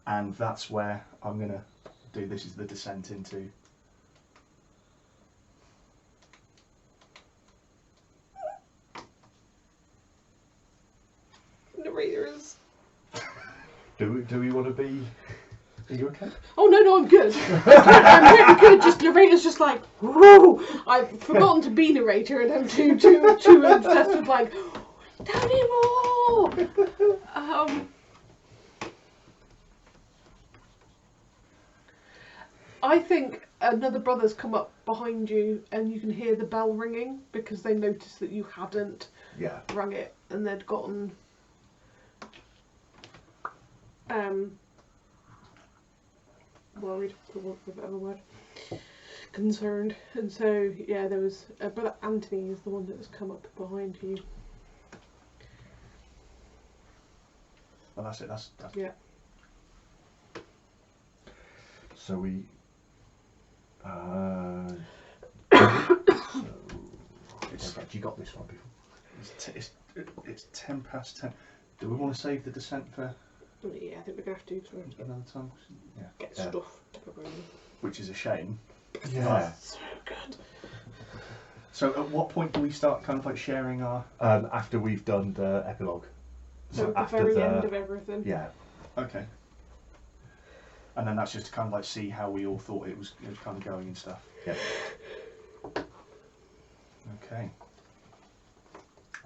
And that's where I'm going to do, this is the descent into. Narrators. Do we want to be? Are you okay? Oh no, I'm good. I'm really good. Just narrator's just like, whoa! I've forgotten to be narrator, and I'm too obsessed with like, tell me more. I think another brother's come up behind you, and you can hear the bell ringing because they noticed that you hadn't rung it, and they'd gotten worried, for want of a better word, concerned, and so yeah, there was brother Anthony is the one that has come up behind you. Well, that's it. That's yeah. So we. In fact, you got this one before. It's 10 past 10. Do we want to save the descent for Yeah, I think we're gonna have to another time. Yeah. get Yeah. stuff to put in. Which is a shame. Yeah. So good. So at what point do we start kind of like sharing our? After we've done the epilogue. So at the after very the end of everything. yeah. Okay. And then that's just to kind of like see how we all thought it was kind of going and stuff. Yeah. Okay.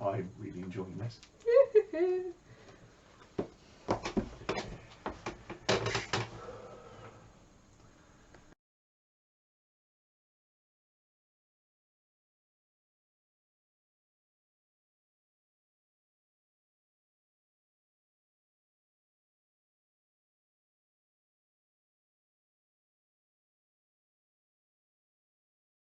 I'm really enjoying this.